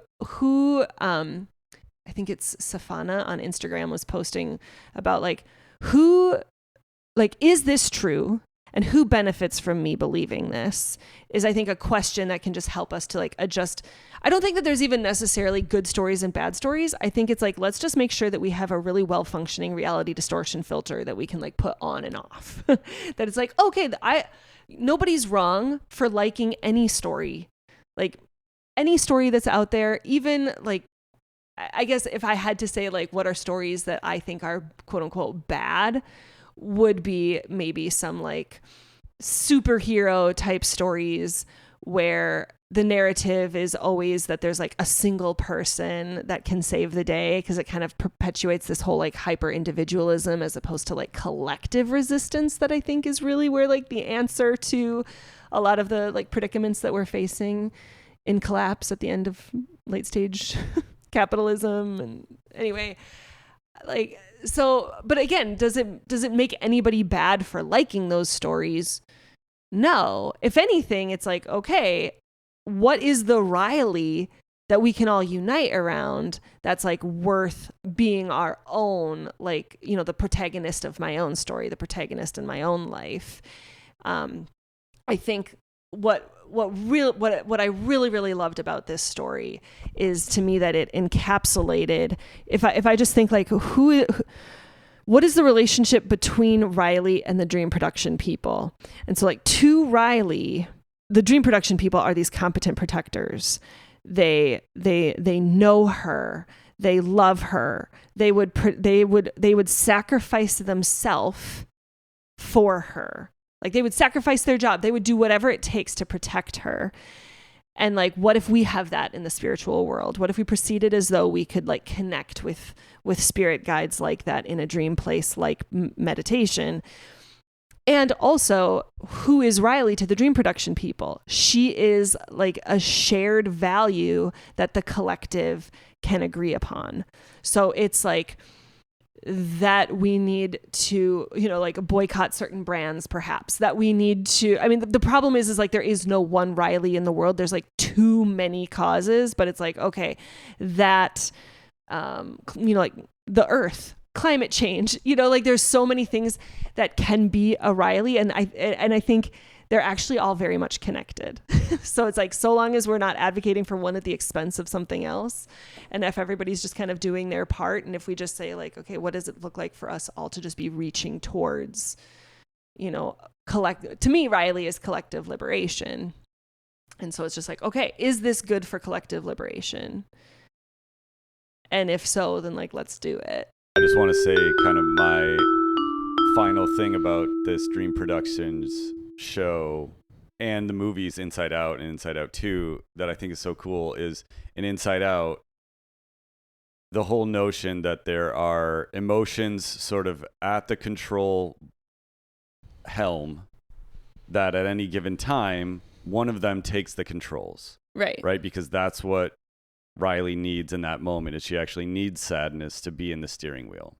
I think it's Safana on Instagram was posting about like, who, like, is this true? And who benefits from me believing this is, I think, a question that can just help us to like adjust. I don't think that there's even necessarily good stories and bad stories. I think it's like, let's just make sure that we have a really well functioning reality distortion filter that we can like put on and off. That it's like, okay, nobody's wrong for liking any story, like any story that's out there. Even like, I guess if I had to say like, what are stories that I think are quote unquote bad, would be maybe some like superhero type stories where the narrative is always that there's like a single person that can save the day, because it kind of perpetuates this whole like hyper individualism as opposed to like collective resistance, that I think is really where like the answer to a lot of the like predicaments that we're facing in Collapse at the end of late stage capitalism. And anyway, like, so, but again, does it make anybody bad for liking those stories? No. If anything, it's like, okay, what is the Riley that we can all unite around that's like worth being our own, like, you know, the protagonist of my own story, the protagonist in my own life. I think what I really loved about this story is, to me, that it encapsulated, if I just think like what is the relationship between Riley and the Dream Production people? And so, like, to Riley, the Dream Production people are these competent protectors. They know her. They love her. They would sacrifice themselves for her. Like, they would sacrifice their job. They would do whatever it takes to protect her. And like, what if we have that in the spiritual world? What if we proceeded as though we could like connect with spirit guides like that in a dream place, like meditation? And also, who is Riley to the Dream Production people? She is like a shared value that the collective can agree upon. So it's like that we need to, you know, like boycott certain brands, perhaps, that we need to, I mean, the problem is like there is no one Riley in the world. There's like too many causes, but it's like, okay, that, you know, like the earth, climate change, you know, like there's so many things that can be a Riley. And I think they're actually all very much connected. So it's like, so long as we're not advocating for one at the expense of something else, and if everybody's just kind of doing their part, and if we just say like, okay, what does it look like for us all to just be reaching towards, you know, to me, Riley is collective liberation. And so it's just like, okay, is this good for collective liberation? And if so, then like, let's do it. I just want to say kind of my final thing about this Dream Productions show and the movies Inside Out and Inside Out 2 that I think is so cool is, in Inside Out, the whole notion that there are emotions sort of at the control helm, that at any given time, one of them takes the controls. Right? Because that's what Riley needs in that moment, is she actually needs sadness to be in the steering wheel.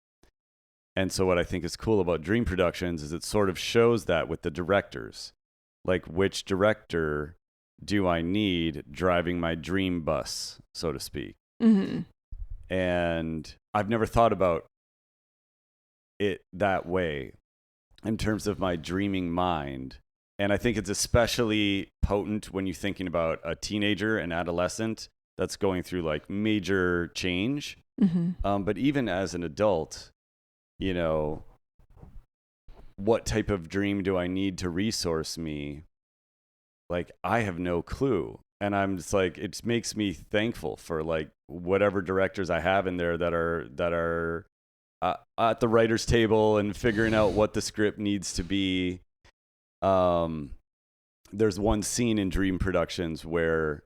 And so what I think is cool about Dream Productions is it sort of shows that with the directors. Like, which director do I need driving my dream bus, so to speak? Mm-hmm. And I've never thought about it that way in terms of my dreaming mind. And I think it's especially potent when you're thinking about a teenager, an adolescent that's going through like major change. Mm-hmm. But even as an adult, you know, what type of dream do I need to resource me? Like, I have no clue. And I'm just like, it makes me thankful for like whatever directors I have in there that are at the writer's table and figuring out what the script needs to be. There's one scene in Dream Productions where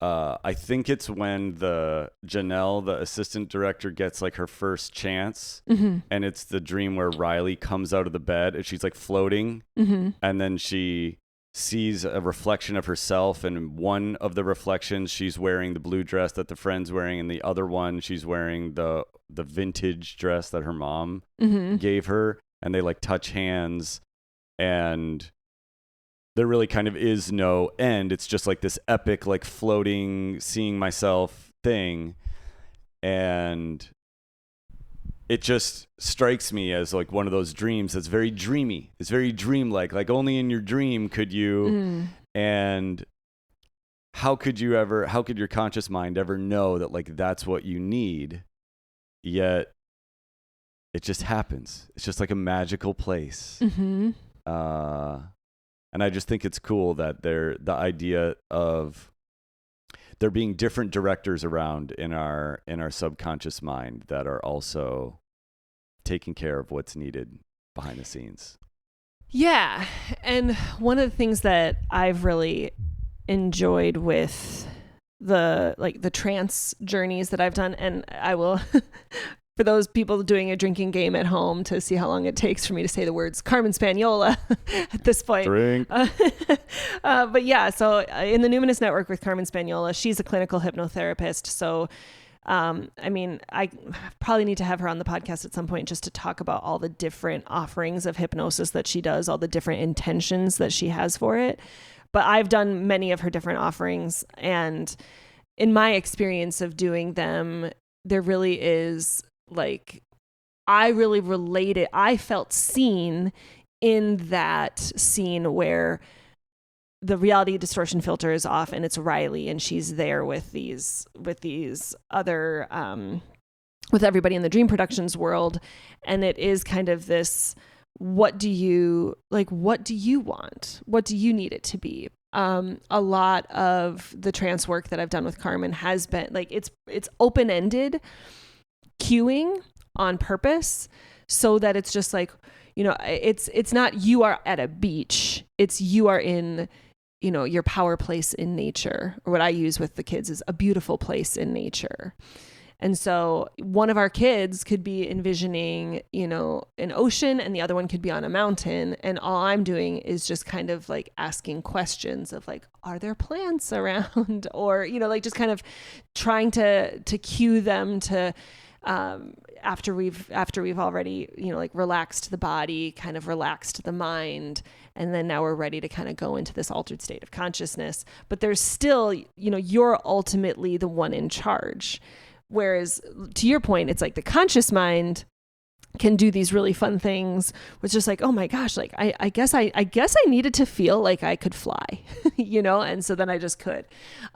I think it's when Janelle, the assistant director, gets like her first chance, mm-hmm. and it's the dream where Riley comes out of the bed and she's like floating, mm-hmm. and then she sees a reflection of herself, and one of the reflections she's wearing the blue dress that the friend's wearing, and the other one she's wearing the vintage dress that her mom mm-hmm. gave her, and they like touch hands, and there really kind of is no end. It's just like this epic, like floating, seeing myself thing. And it just strikes me as like one of those dreams that's very dreamy. It's very dreamlike. Like only in your dream could you, and how could your conscious mind ever know that like that's what you need? Yet it just happens. It's just like a magical place. Mm-hmm. And I just think it's cool that the idea of there being different directors around in our subconscious mind that are also taking care of what's needed behind the scenes. Yeah. And one of the things that I've really enjoyed with the trance journeys that I've done, and I will for those people doing a drinking game at home to see how long it takes for me to say the words Carmen Spaniola at this point. Drink. But yeah, so in the Numinous Network with Carmen Spaniola, she's a clinical hypnotherapist. So I mean, I probably need to have her on the podcast at some point just to talk about all the different offerings of hypnosis that she does, all the different intentions that she has for it. But I've done many of her different offerings, and in my experience of doing them, there really is like, I really related. I felt seen in that scene where the reality distortion filter is off and it's Riley and she's there with these other, with everybody in the Dream Productions world. And it is kind of this, what do you want? What do you need it to be? A lot of the trance work that I've done with Carmen has been like, it's open-ended cueing on purpose, so that it's just like, it's not you are at a beach, it's you are in, your power place in nature, or what I use with the kids is a beautiful place in nature. And so one of our kids could be envisioning, an ocean, and the other one could be on a mountain. And all I'm doing is just kind of like asking questions of like, are there plants around? Or, like just kind of trying to cue them to, after we've already, like relaxed the body, kind of relaxed the mind. And then now we're ready to kind of go into this altered state of consciousness. But there's still, you're ultimately the one in charge. Whereas to your point, it's like the conscious mind can do these really fun things with just like, oh my gosh, like I guess I needed to feel like I could fly, and so then I just could.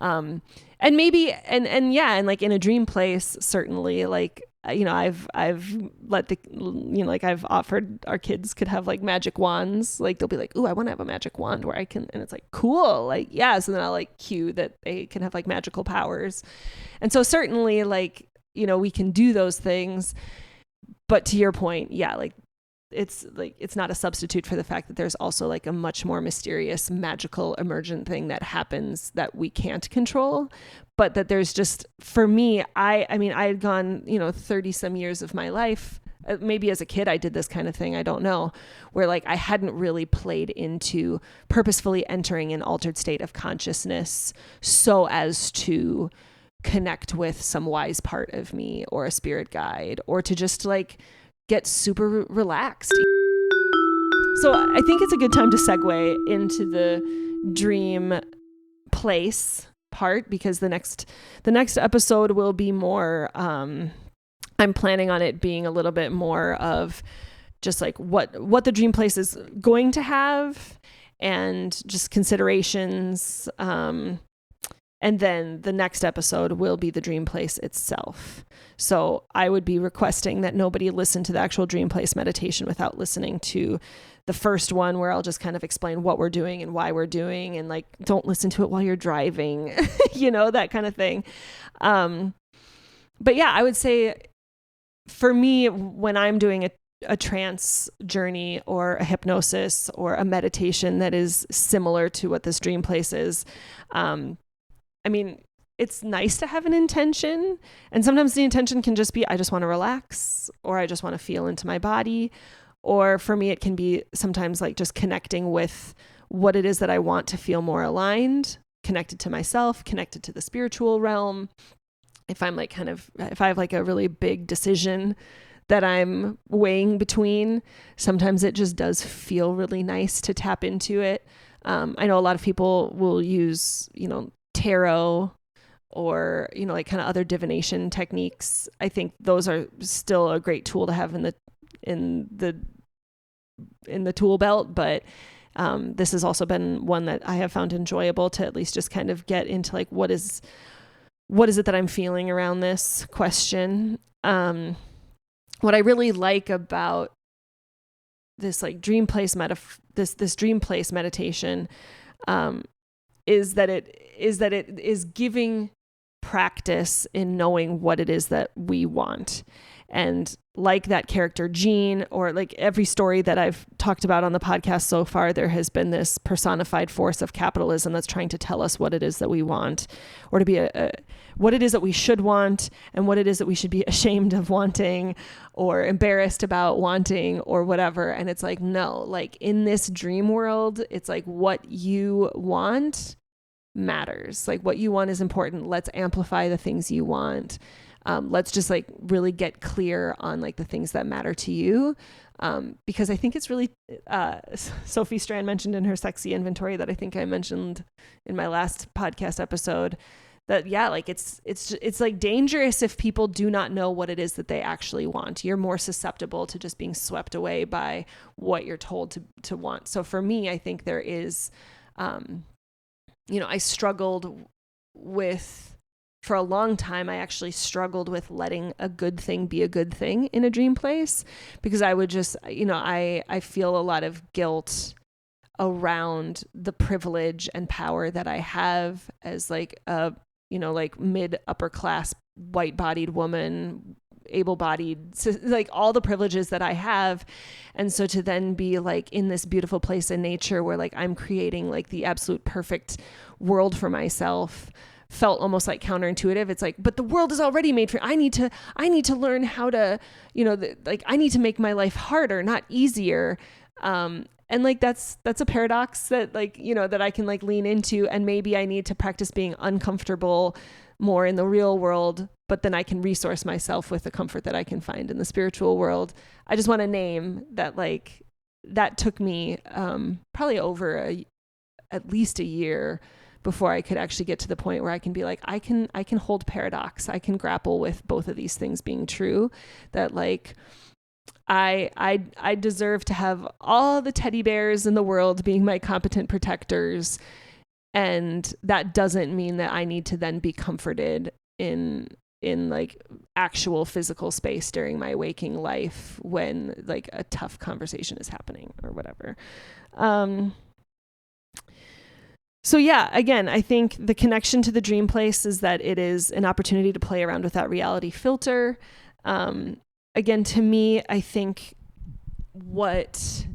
And maybe, and yeah, and like in a dream place, certainly, like, I've let the, like I've offered our kids could have like magic wands. Like they'll be like, ooh, I want to have a magic wand where I can, and it's like, cool. Like, yeah. So then I'll like cue that they can have like magical powers. And so certainly like, we can do those things, but to your point, yeah, like it's not a substitute for the fact that there's also like a much more mysterious, magical, emergent thing that happens that we can't control. But that there's just, for me, I mean, I had gone, 30 some years of my life, maybe as a kid, I did this kind of thing. I don't know, where like I hadn't really played into purposefully entering an altered state of consciousness so as to connect with some wise part of me or a spirit guide, or to just like get super relaxed. So I think it's a good time to segue into the dream place part, because the next episode will be more, I'm planning on it being a little bit more of just like what the dream place is going to have, and just considerations. And then the next episode will be the dream place itself. So I would be requesting that nobody listen to the actual dream place meditation without listening to the first one, where I'll just kind of explain what we're doing and why we're doing, and like, don't listen to it while you're driving, that kind of thing. But yeah, I would say for me, when I'm doing a trance journey or a hypnosis or a meditation that is similar to what this dream place is, I mean, it's nice to have an intention. And sometimes the intention can just be, I just want to relax, or I just want to feel into my body. Or for me, it can be sometimes like just connecting with what it is that I want to feel more aligned, connected to myself, connected to the spiritual realm. If I have like a really big decision that I'm weighing between, sometimes it just does feel really nice to tap into it. I know a lot of people will use, tarot or, like kind of other divination techniques. I think those are still a great tool to have in the tool belt, but this has also been one that I have found enjoyable to at least just kind of get into like, what is it that I'm feeling around this question. What I really like about this like dream place this dream place meditation is that it is giving practice in knowing what it is that we want. And like that character Jean, or like every story that I've talked about on the podcast so far, there has been this personified force of capitalism that's trying to tell us what it is that we want, or to be what it is that we should want, and what it is that we should be ashamed of wanting or embarrassed about wanting or whatever. And it's like, no, like in this dream world, it's like what you want matters. Like what you want is important. Let's amplify the things you want. let's just like really get clear on like the things that matter to you. Because I think it's really, Sophie Strand mentioned in her sexy inventory that I think I mentioned in my last podcast episode, that like it's like dangerous if people do not know what it is that they actually want. You're more susceptible to just being swept away by what you're told to want. So for me, I think there is, I struggled with, for a long time, I actually struggled with letting a good thing be a good thing in a dream place, because I would just, I feel a lot of guilt around the privilege and power that I have as like a, like mid upper class, white bodied woman, able-bodied, like all the privileges that I have. And so to then be like in this beautiful place in nature where like I'm creating like the absolute perfect world for myself felt almost like counterintuitive. It's like, but the world is already made for, I need to learn how to, I need to make my life harder, not easier. And like, that's a paradox that like, that I can like lean into, and maybe I need to practice being uncomfortable more in the real world, but then I can resource myself with the comfort that I can find in the spiritual world. I just want to name that, like, that took me probably over at least a year before I could actually get to the point where I can be like, I can hold paradox. I can grapple with both of these things being true, that like, I deserve to have all the teddy bears in the world being my competent protectors. And that doesn't mean that I need to then be comforted in like actual physical space during my waking life when like a tough conversation is happening or whatever. So yeah, again, I think the connection to the dream place is that it is an opportunity to play around with that reality filter. Again, to me, I think what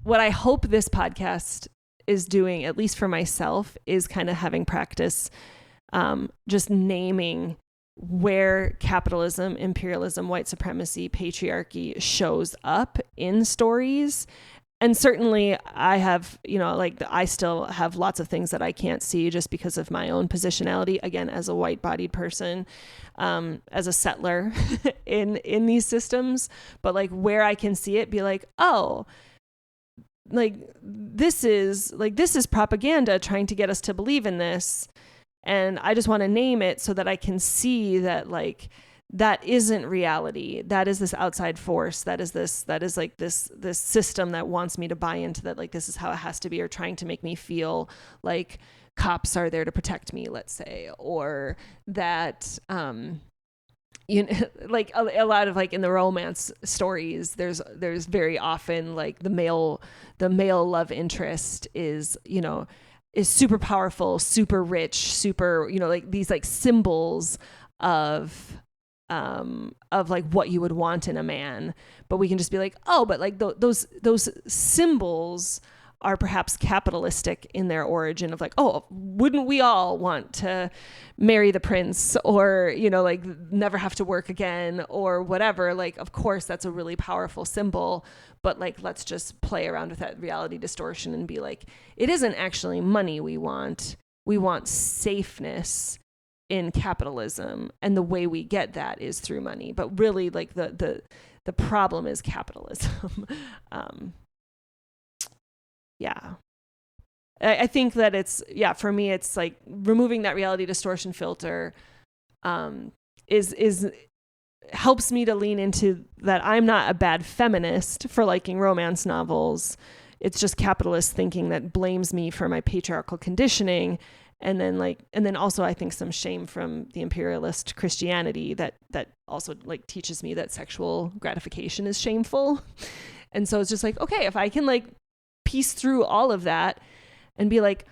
I hope this podcast is doing, at least for myself, is kind of having practice just naming where capitalism, imperialism, white supremacy, patriarchy shows up in stories. And certainly I have, I still have lots of things that I can't see just because of my own positionality, again, as a white-bodied person, as a settler in these systems. But like where I can see it, be like, oh, like this is propaganda trying to get us to believe in this. And I just want to name it so that I can see that like that isn't reality. That is this outside force. That is like this system that wants me to buy into that, like this is how it has to be, or trying to make me feel like cops are there to protect me, let's say, or that like a lot of like in the romance stories, there's very often like the male love interest is super powerful, super rich, super, like these like symbols of like what you would want in a man. But we can just be like, oh, but like those symbols are perhaps capitalistic in their origin, of like, oh, wouldn't we all want to marry the prince, or, like never have to work again or whatever. Like, of course, that's a really powerful symbol, but like, let's just play around with that reality distortion and be like, it isn't actually money we want safeness in capitalism. And the way we get that is through money. But really like the problem is capitalism. Yeah. I think that it's, for me, it's like removing that reality distortion filter is helps me to lean into that I'm not a bad feminist for liking romance novels. It's just capitalist thinking that blames me for my patriarchal conditioning. And then also I think some shame from the imperialist Christianity that also like teaches me that sexual gratification is shameful. And so it's just like, okay, if I can like piece through all of that and be like,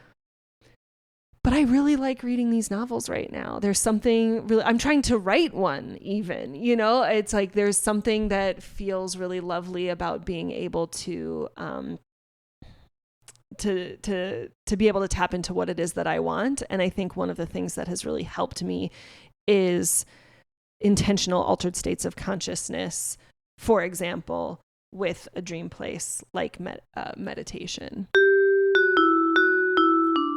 but I really like reading these novels right now. There's something really, I'm trying to write one even, it's like, there's something that feels really lovely about being able to be able to tap into what it is that I want. And I think one of the things that has really helped me is intentional altered states of consciousness, for example, with a dream place like meditation.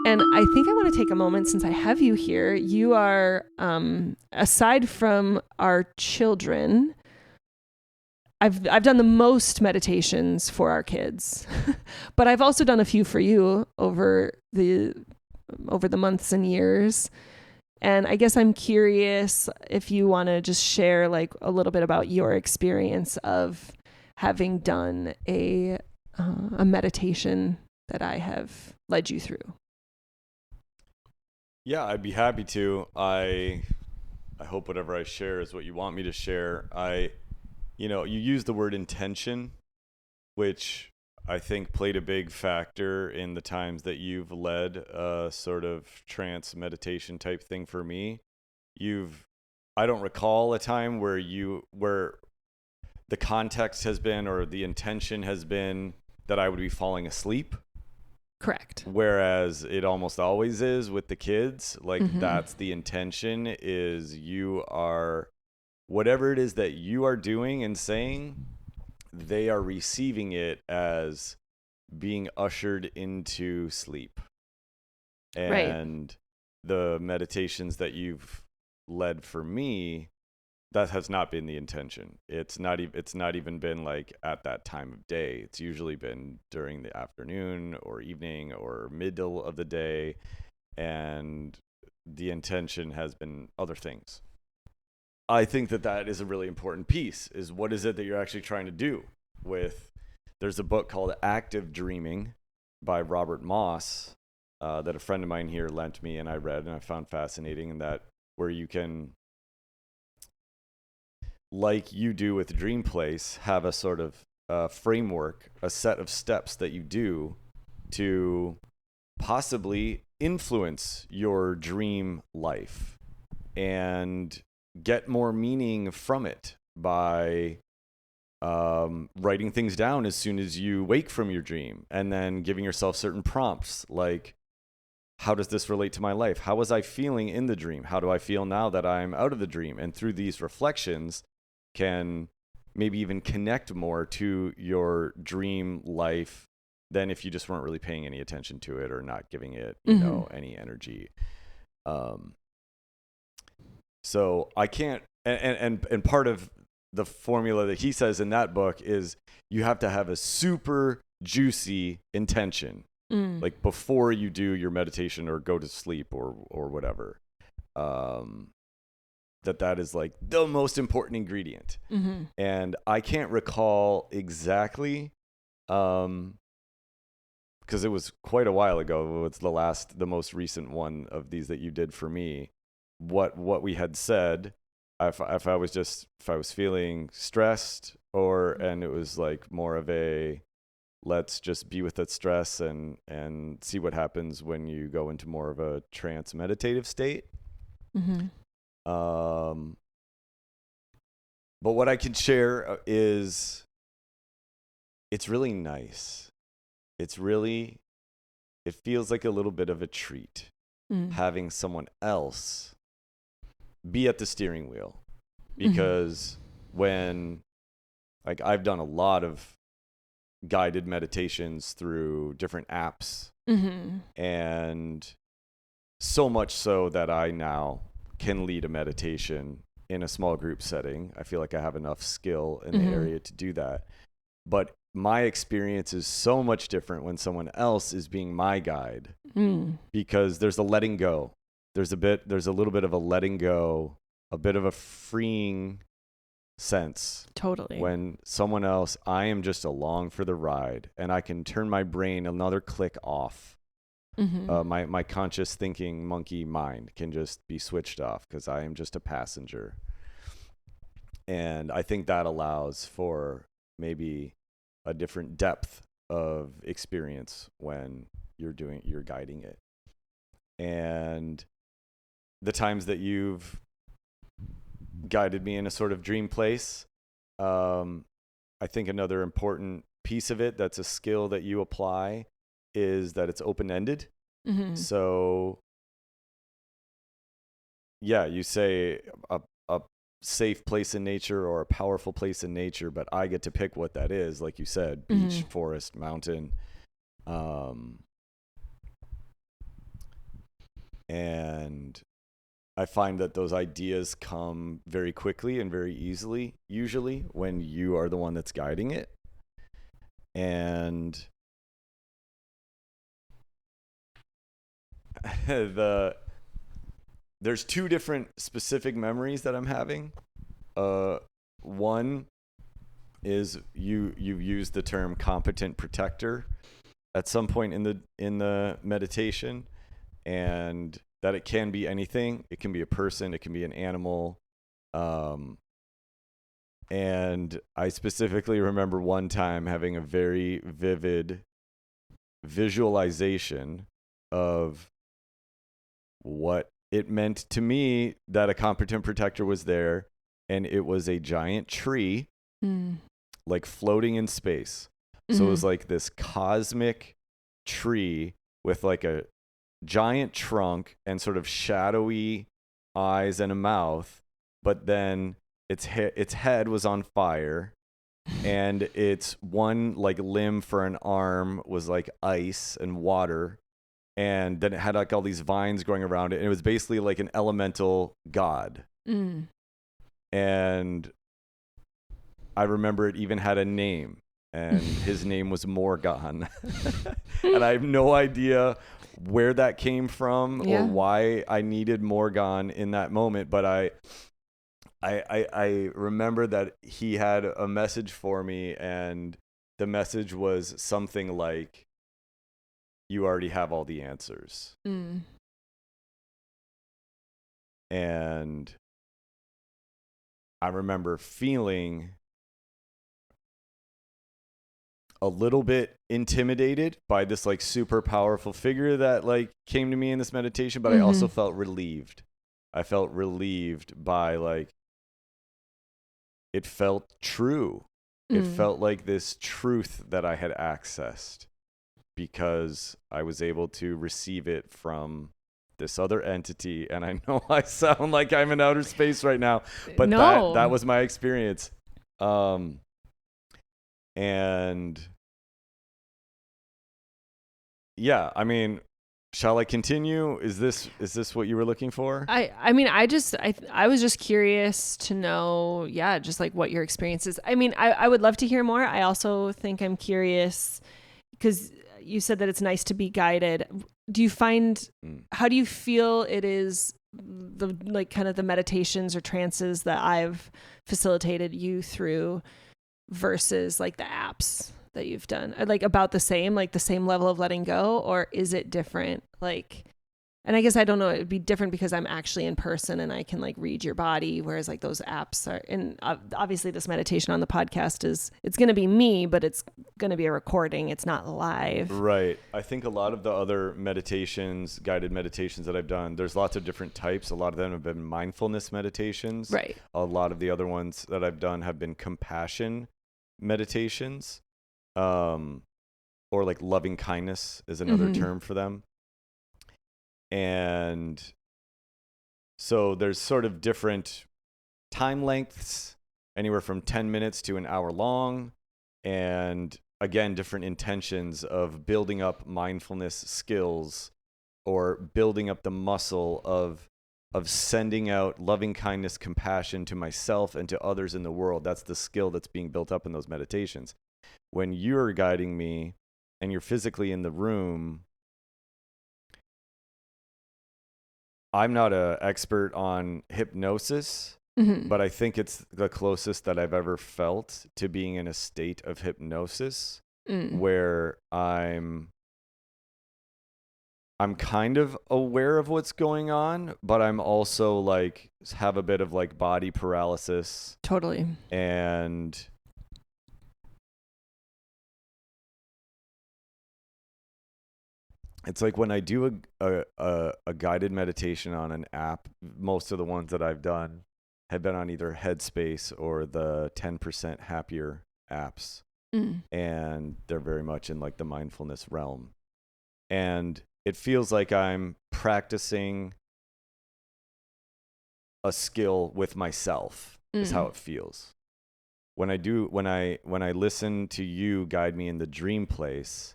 And I think I want to take a moment, since I have you here. You are, aside from our children, I've done the most meditations for our kids, but I've also done a few for you over the months and years. And I guess I'm curious if you want to just share like a little bit about your experience of having done a meditation that I have led you through. Yeah, I'd be happy to. I hope whatever I share is what you want me to share. You use the word intention, which I think played a big factor in the times that you've led a sort of trance meditation type thing for me. I don't recall a time where the context has been, or the intention has been, that I would be falling asleep. Correct. Whereas it almost always is with the kids. Like, that's the intention, is you are, whatever it is that you are doing and saying, they are receiving it as being ushered into sleep. And the meditations that you've led for me, that has not been the intention. It's not even been like at that time of day. It's usually been during the afternoon or evening or middle of the day, and the intention has been other things. I think that is a really important piece, is what is it that you're actually trying to do with. There's a book called Active Dreaming by Robert Moss that a friend of mine here lent me, and I read and I found fascinating, and that where you can, like you do with Dream Place, have a sort of framework, a set of steps that you do to possibly influence your dream life and get more meaning from it by writing things down as soon as you wake from your dream, and then giving yourself certain prompts like, how does this relate to my life? How was I feeling in the dream? How do I feel now that I'm out of the dream? And through these reflections, can maybe even connect more to your dream life than if you just weren't really paying any attention to it or not giving it, any energy. So I can't, and part of the formula that he says in that book is you have to have a super juicy intention, like before you do your meditation or go to sleep or whatever. That is like the most important ingredient. And I can't recall exactly, because it was quite a while ago. It's the most recent one of these that you did for me. What we had said, if I was feeling stressed, and it was like more of a, let's just be with that stress and see what happens when you go into more of a trance meditative state. But what I can share is it's really nice. It feels like a little bit of a treat having someone else be at the steering wheel, because when, like, I've done a lot of guided meditations through different apps, and so much so that I now can lead a meditation in a small group setting. I feel like I have enough skill in the area to do that. But my experience is so much different when someone else is being my guide, because there's a letting go. There's a little bit of a letting go, a bit of a freeing sense. Totally. When someone else, I am just along for the ride, and I can turn my brain another click off. My conscious thinking monkey mind can just be switched off because I am just a passenger. And I think that allows for maybe a different depth of experience when you're guiding it. And the times that you've guided me in a sort of dream place, I think another important piece of it that's a skill that you apply is that it's open-ended. So yeah, you say a safe place in nature or a powerful place in nature, but I get to pick what that is, like you said, beach, forest, mountain. And I find that those ideas come very quickly and very easily, usually when you are the one that's guiding it. And there's two different specific memories that I'm having. One is you've used the term competent protector at some point in the meditation, and that it can be anything. It can be a person, it can be an animal. And I specifically remember one time having a very vivid visualization of what it meant to me that a competent protector was there, and it was a giant tree like floating in space. So it was like this cosmic tree with like a giant trunk and sort of shadowy eyes and a mouth, but then its head was on fire, and its one like limb for an arm was like ice and water, and then it had like all these vines growing around it, and it was basically like an elemental god. And I remember it even had a name, and his name was Morgan. And I have no idea where that came from or why I needed Morgan in that moment, but I remember that he had a message for me, and the message was something like, you already have all the answers. And I remember feeling a little bit intimidated by this like super powerful figure that like came to me in this meditation, but I also felt relieved. I felt relieved by like, it felt true. It felt like this truth that I had accessed because I was able to receive it from this other entity. And I know I sound like I'm in outer space right now, but that was my experience. And yeah, I mean, shall I continue? Is this what you were looking for? I mean, I was just curious to know, just like what your experience is. I mean, I would love to hear more. I also think I'm curious because you said that it's nice to be guided. Do you find, how do you feel it is the like kind of the meditations or trances that I've facilitated you through versus like the apps that you've done? Are like about the same, like the same level of letting go, or is it different? Like, and I guess I don't know, it'd be different because I'm actually in person and I can like read your body, whereas like those apps are, and obviously this meditation on the podcast it's going to be me, but it's going to be a recording. It's not live. Right. I think a lot of the other meditations, guided meditations that I've done, there's lots of different types. A lot of them have been mindfulness meditations. Right. A lot of the other ones that I've done have been compassion meditations. Or like loving kindness is another term for them. And so there's sort of different time lengths, anywhere from 10 minutes to an hour long. And again, different intentions of building up mindfulness skills or building up the muscle of sending out loving kindness, compassion to myself and to others in the world. That's the skill that's being built up in those meditations. When you're guiding me and you're physically in the room, I'm not an expert on hypnosis, but I think it's the closest that I've ever felt to being in a state of hypnosis where I'm kind of aware of what's going on, but I'm also like have a bit of like body paralysis. Totally. And it's like when I do a guided meditation on an app, most of the ones that I've done have been on either Headspace or the 10% Happier apps. And they're very much in like the mindfulness realm. And it feels like I'm practicing a skill with myself is how it feels. When I listen to you guide me in the dream place,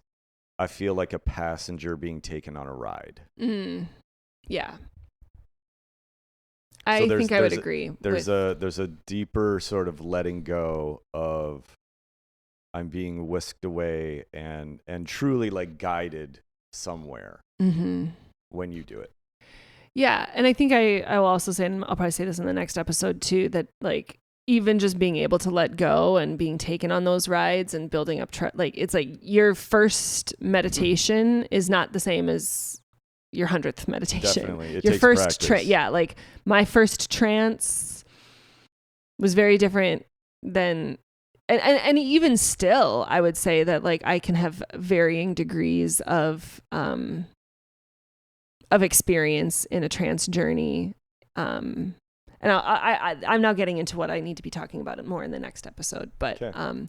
I feel like a passenger being taken on a ride. Yeah. So I think I would agree. There's a deeper sort of letting go of I'm being whisked away and truly like guided somewhere when you do it. Yeah. And I think I will also say, and I'll probably say this in the next episode too, that like even just being able to let go and being taken on those rides and building up, like it's like your first meditation is not the same as your 100th meditation. Definitely. It your takes first practice. like my first trance was very different than and even still I would say that like I can have varying degrees of experience in a trance journey. And I'm now getting into what I need to be talking about it more in the next episode, but okay.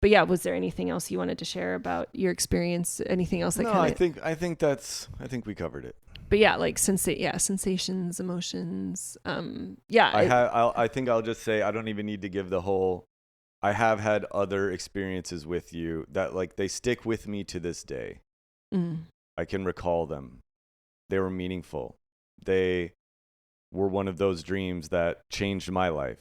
But yeah, was there anything else you wanted to share about your experience? Anything else that I think we covered it. But yeah, like sensations, emotions. I think I'll just say I don't even need to give the whole. I have had other experiences with you that like they stick with me to this day. I can recall them. They were meaningful. They were one of those dreams that changed my life.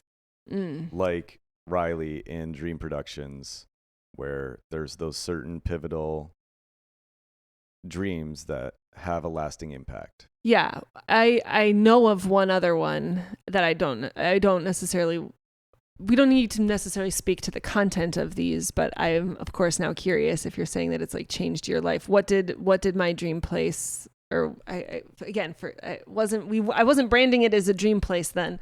Like Riley in Dream Productions, where there's those certain pivotal dreams that have a lasting impact. Yeah, I know of one other one that I don't necessarily. We don't need to necessarily speak to the content of these, but I'm of course now curious if you're saying that it's like changed your life. What did my dream place, or I wasn't branding it as a dream place then.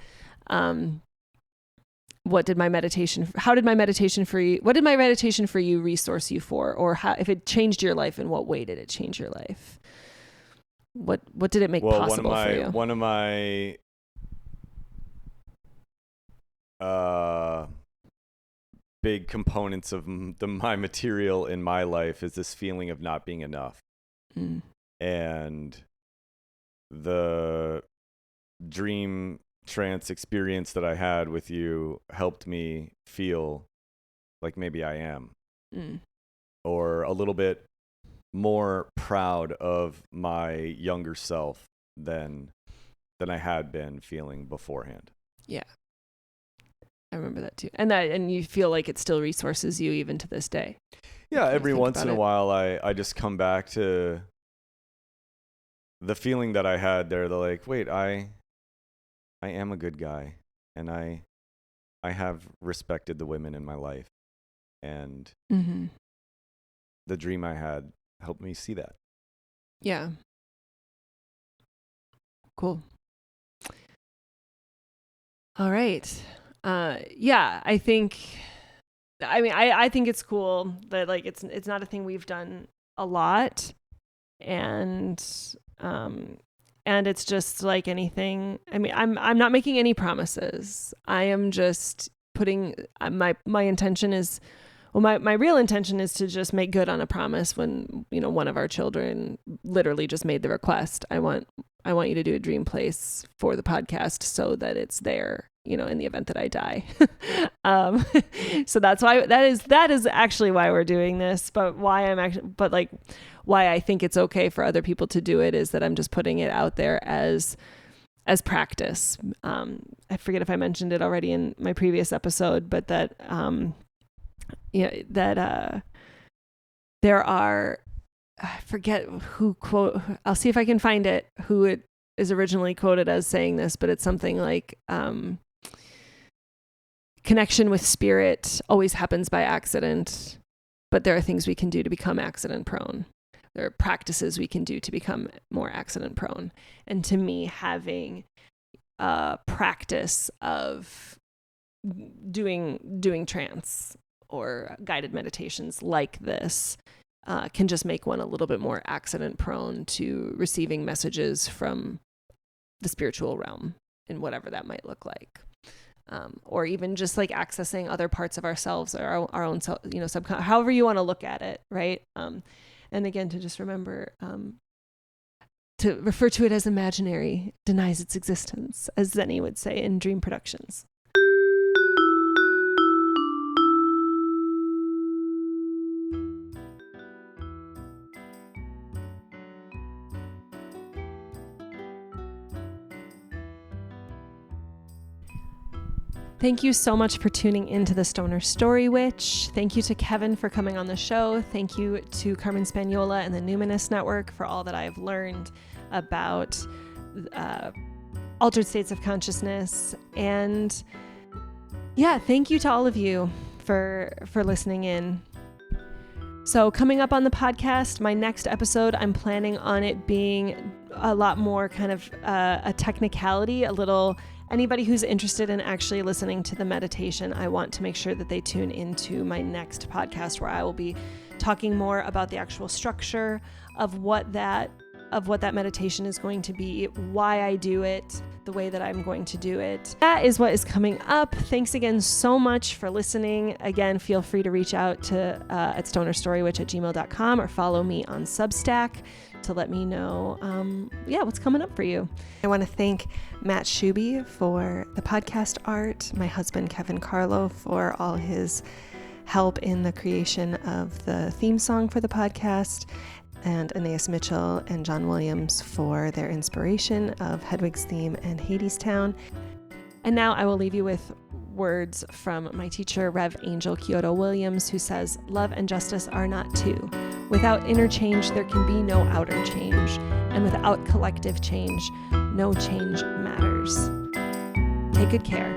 What did my meditation for you resource you for, or how, if it changed your life, in what way did it change your life? What did it make possible for you? One of my big components of my material in my life is this feeling of not being enough. And the dream trance experience that I had with you helped me feel like maybe I am, or a little bit more proud of my younger self than I had been feeling beforehand. Yeah, I remember that too, and you feel like it still resources you even to this day. Yeah, every once in a while, I just come back to the feeling that I had there. They're like, wait, I am a good guy, and I have respected the women in my life, and the dream I had helped me see that. Yeah. Cool. All right. Yeah, I think it's cool that like it's not a thing we've done a lot, and it's just like anything. I mean, I'm not making any promises. I am just putting my intention is, well, my real intention is to just make good on a promise when, one of our children literally just made the request. I want you to do a dream place for the podcast so that it's there, in the event that I die. So that's why that is actually why we're doing this, but why I think it's okay for other people to do it is that I'm just putting it out there as practice. I forget if I mentioned it already in my previous episode, but that, there are, I forget who quote, I'll see if I can find it, who it is originally quoted as saying this, but it's something like, connection with spirit always happens by accident, but there are things we can do to become accident prone. There are practices we can do to become more accident prone. And to me, having a practice of doing trance or guided meditations like this can just make one a little bit more accident prone to receiving messages from the spiritual realm and whatever that might look like. Or even just like accessing other parts of ourselves or our own self, however you want to look at it. Right. And again, to just remember, to refer to it as imaginary denies its existence, as Zenny would say in Dream Productions. Thank you so much for tuning into the Stoner Story Witch. Thank you to Kevin for coming on the show. Thank you to Carmen Spaniola and the Numinous Network for all that I've learned about altered states of consciousness. And yeah, thank you to all of you for listening in. So coming up on the podcast, my next episode, I'm planning on it being a lot more kind of a technicality, a little. Anybody who's interested in actually listening to the meditation, I want to make sure that they tune into my next podcast where I will be talking more about the actual structure of what that meditation is going to be, why I do it, the way that I'm going to do it. That is what is coming up. Thanks again so much for listening. Again, feel free to reach out to at stonerstorywitch@gmail.com or follow me on Substack to let me know what's coming up for you. I want to thank Matt Shuby for the podcast art, my husband Kevin Carlo for all his help in the creation of the theme song for the podcast, and Aeneas Mitchell and John Williams for their inspiration of Hedwig's theme and Hadestown. And now I will leave you with words from my teacher, Rev Angel Kyoto Williams, who says, "Love and justice are not two. Without inner change, there can be no outer change. And without collective change, no change matters." Take good care.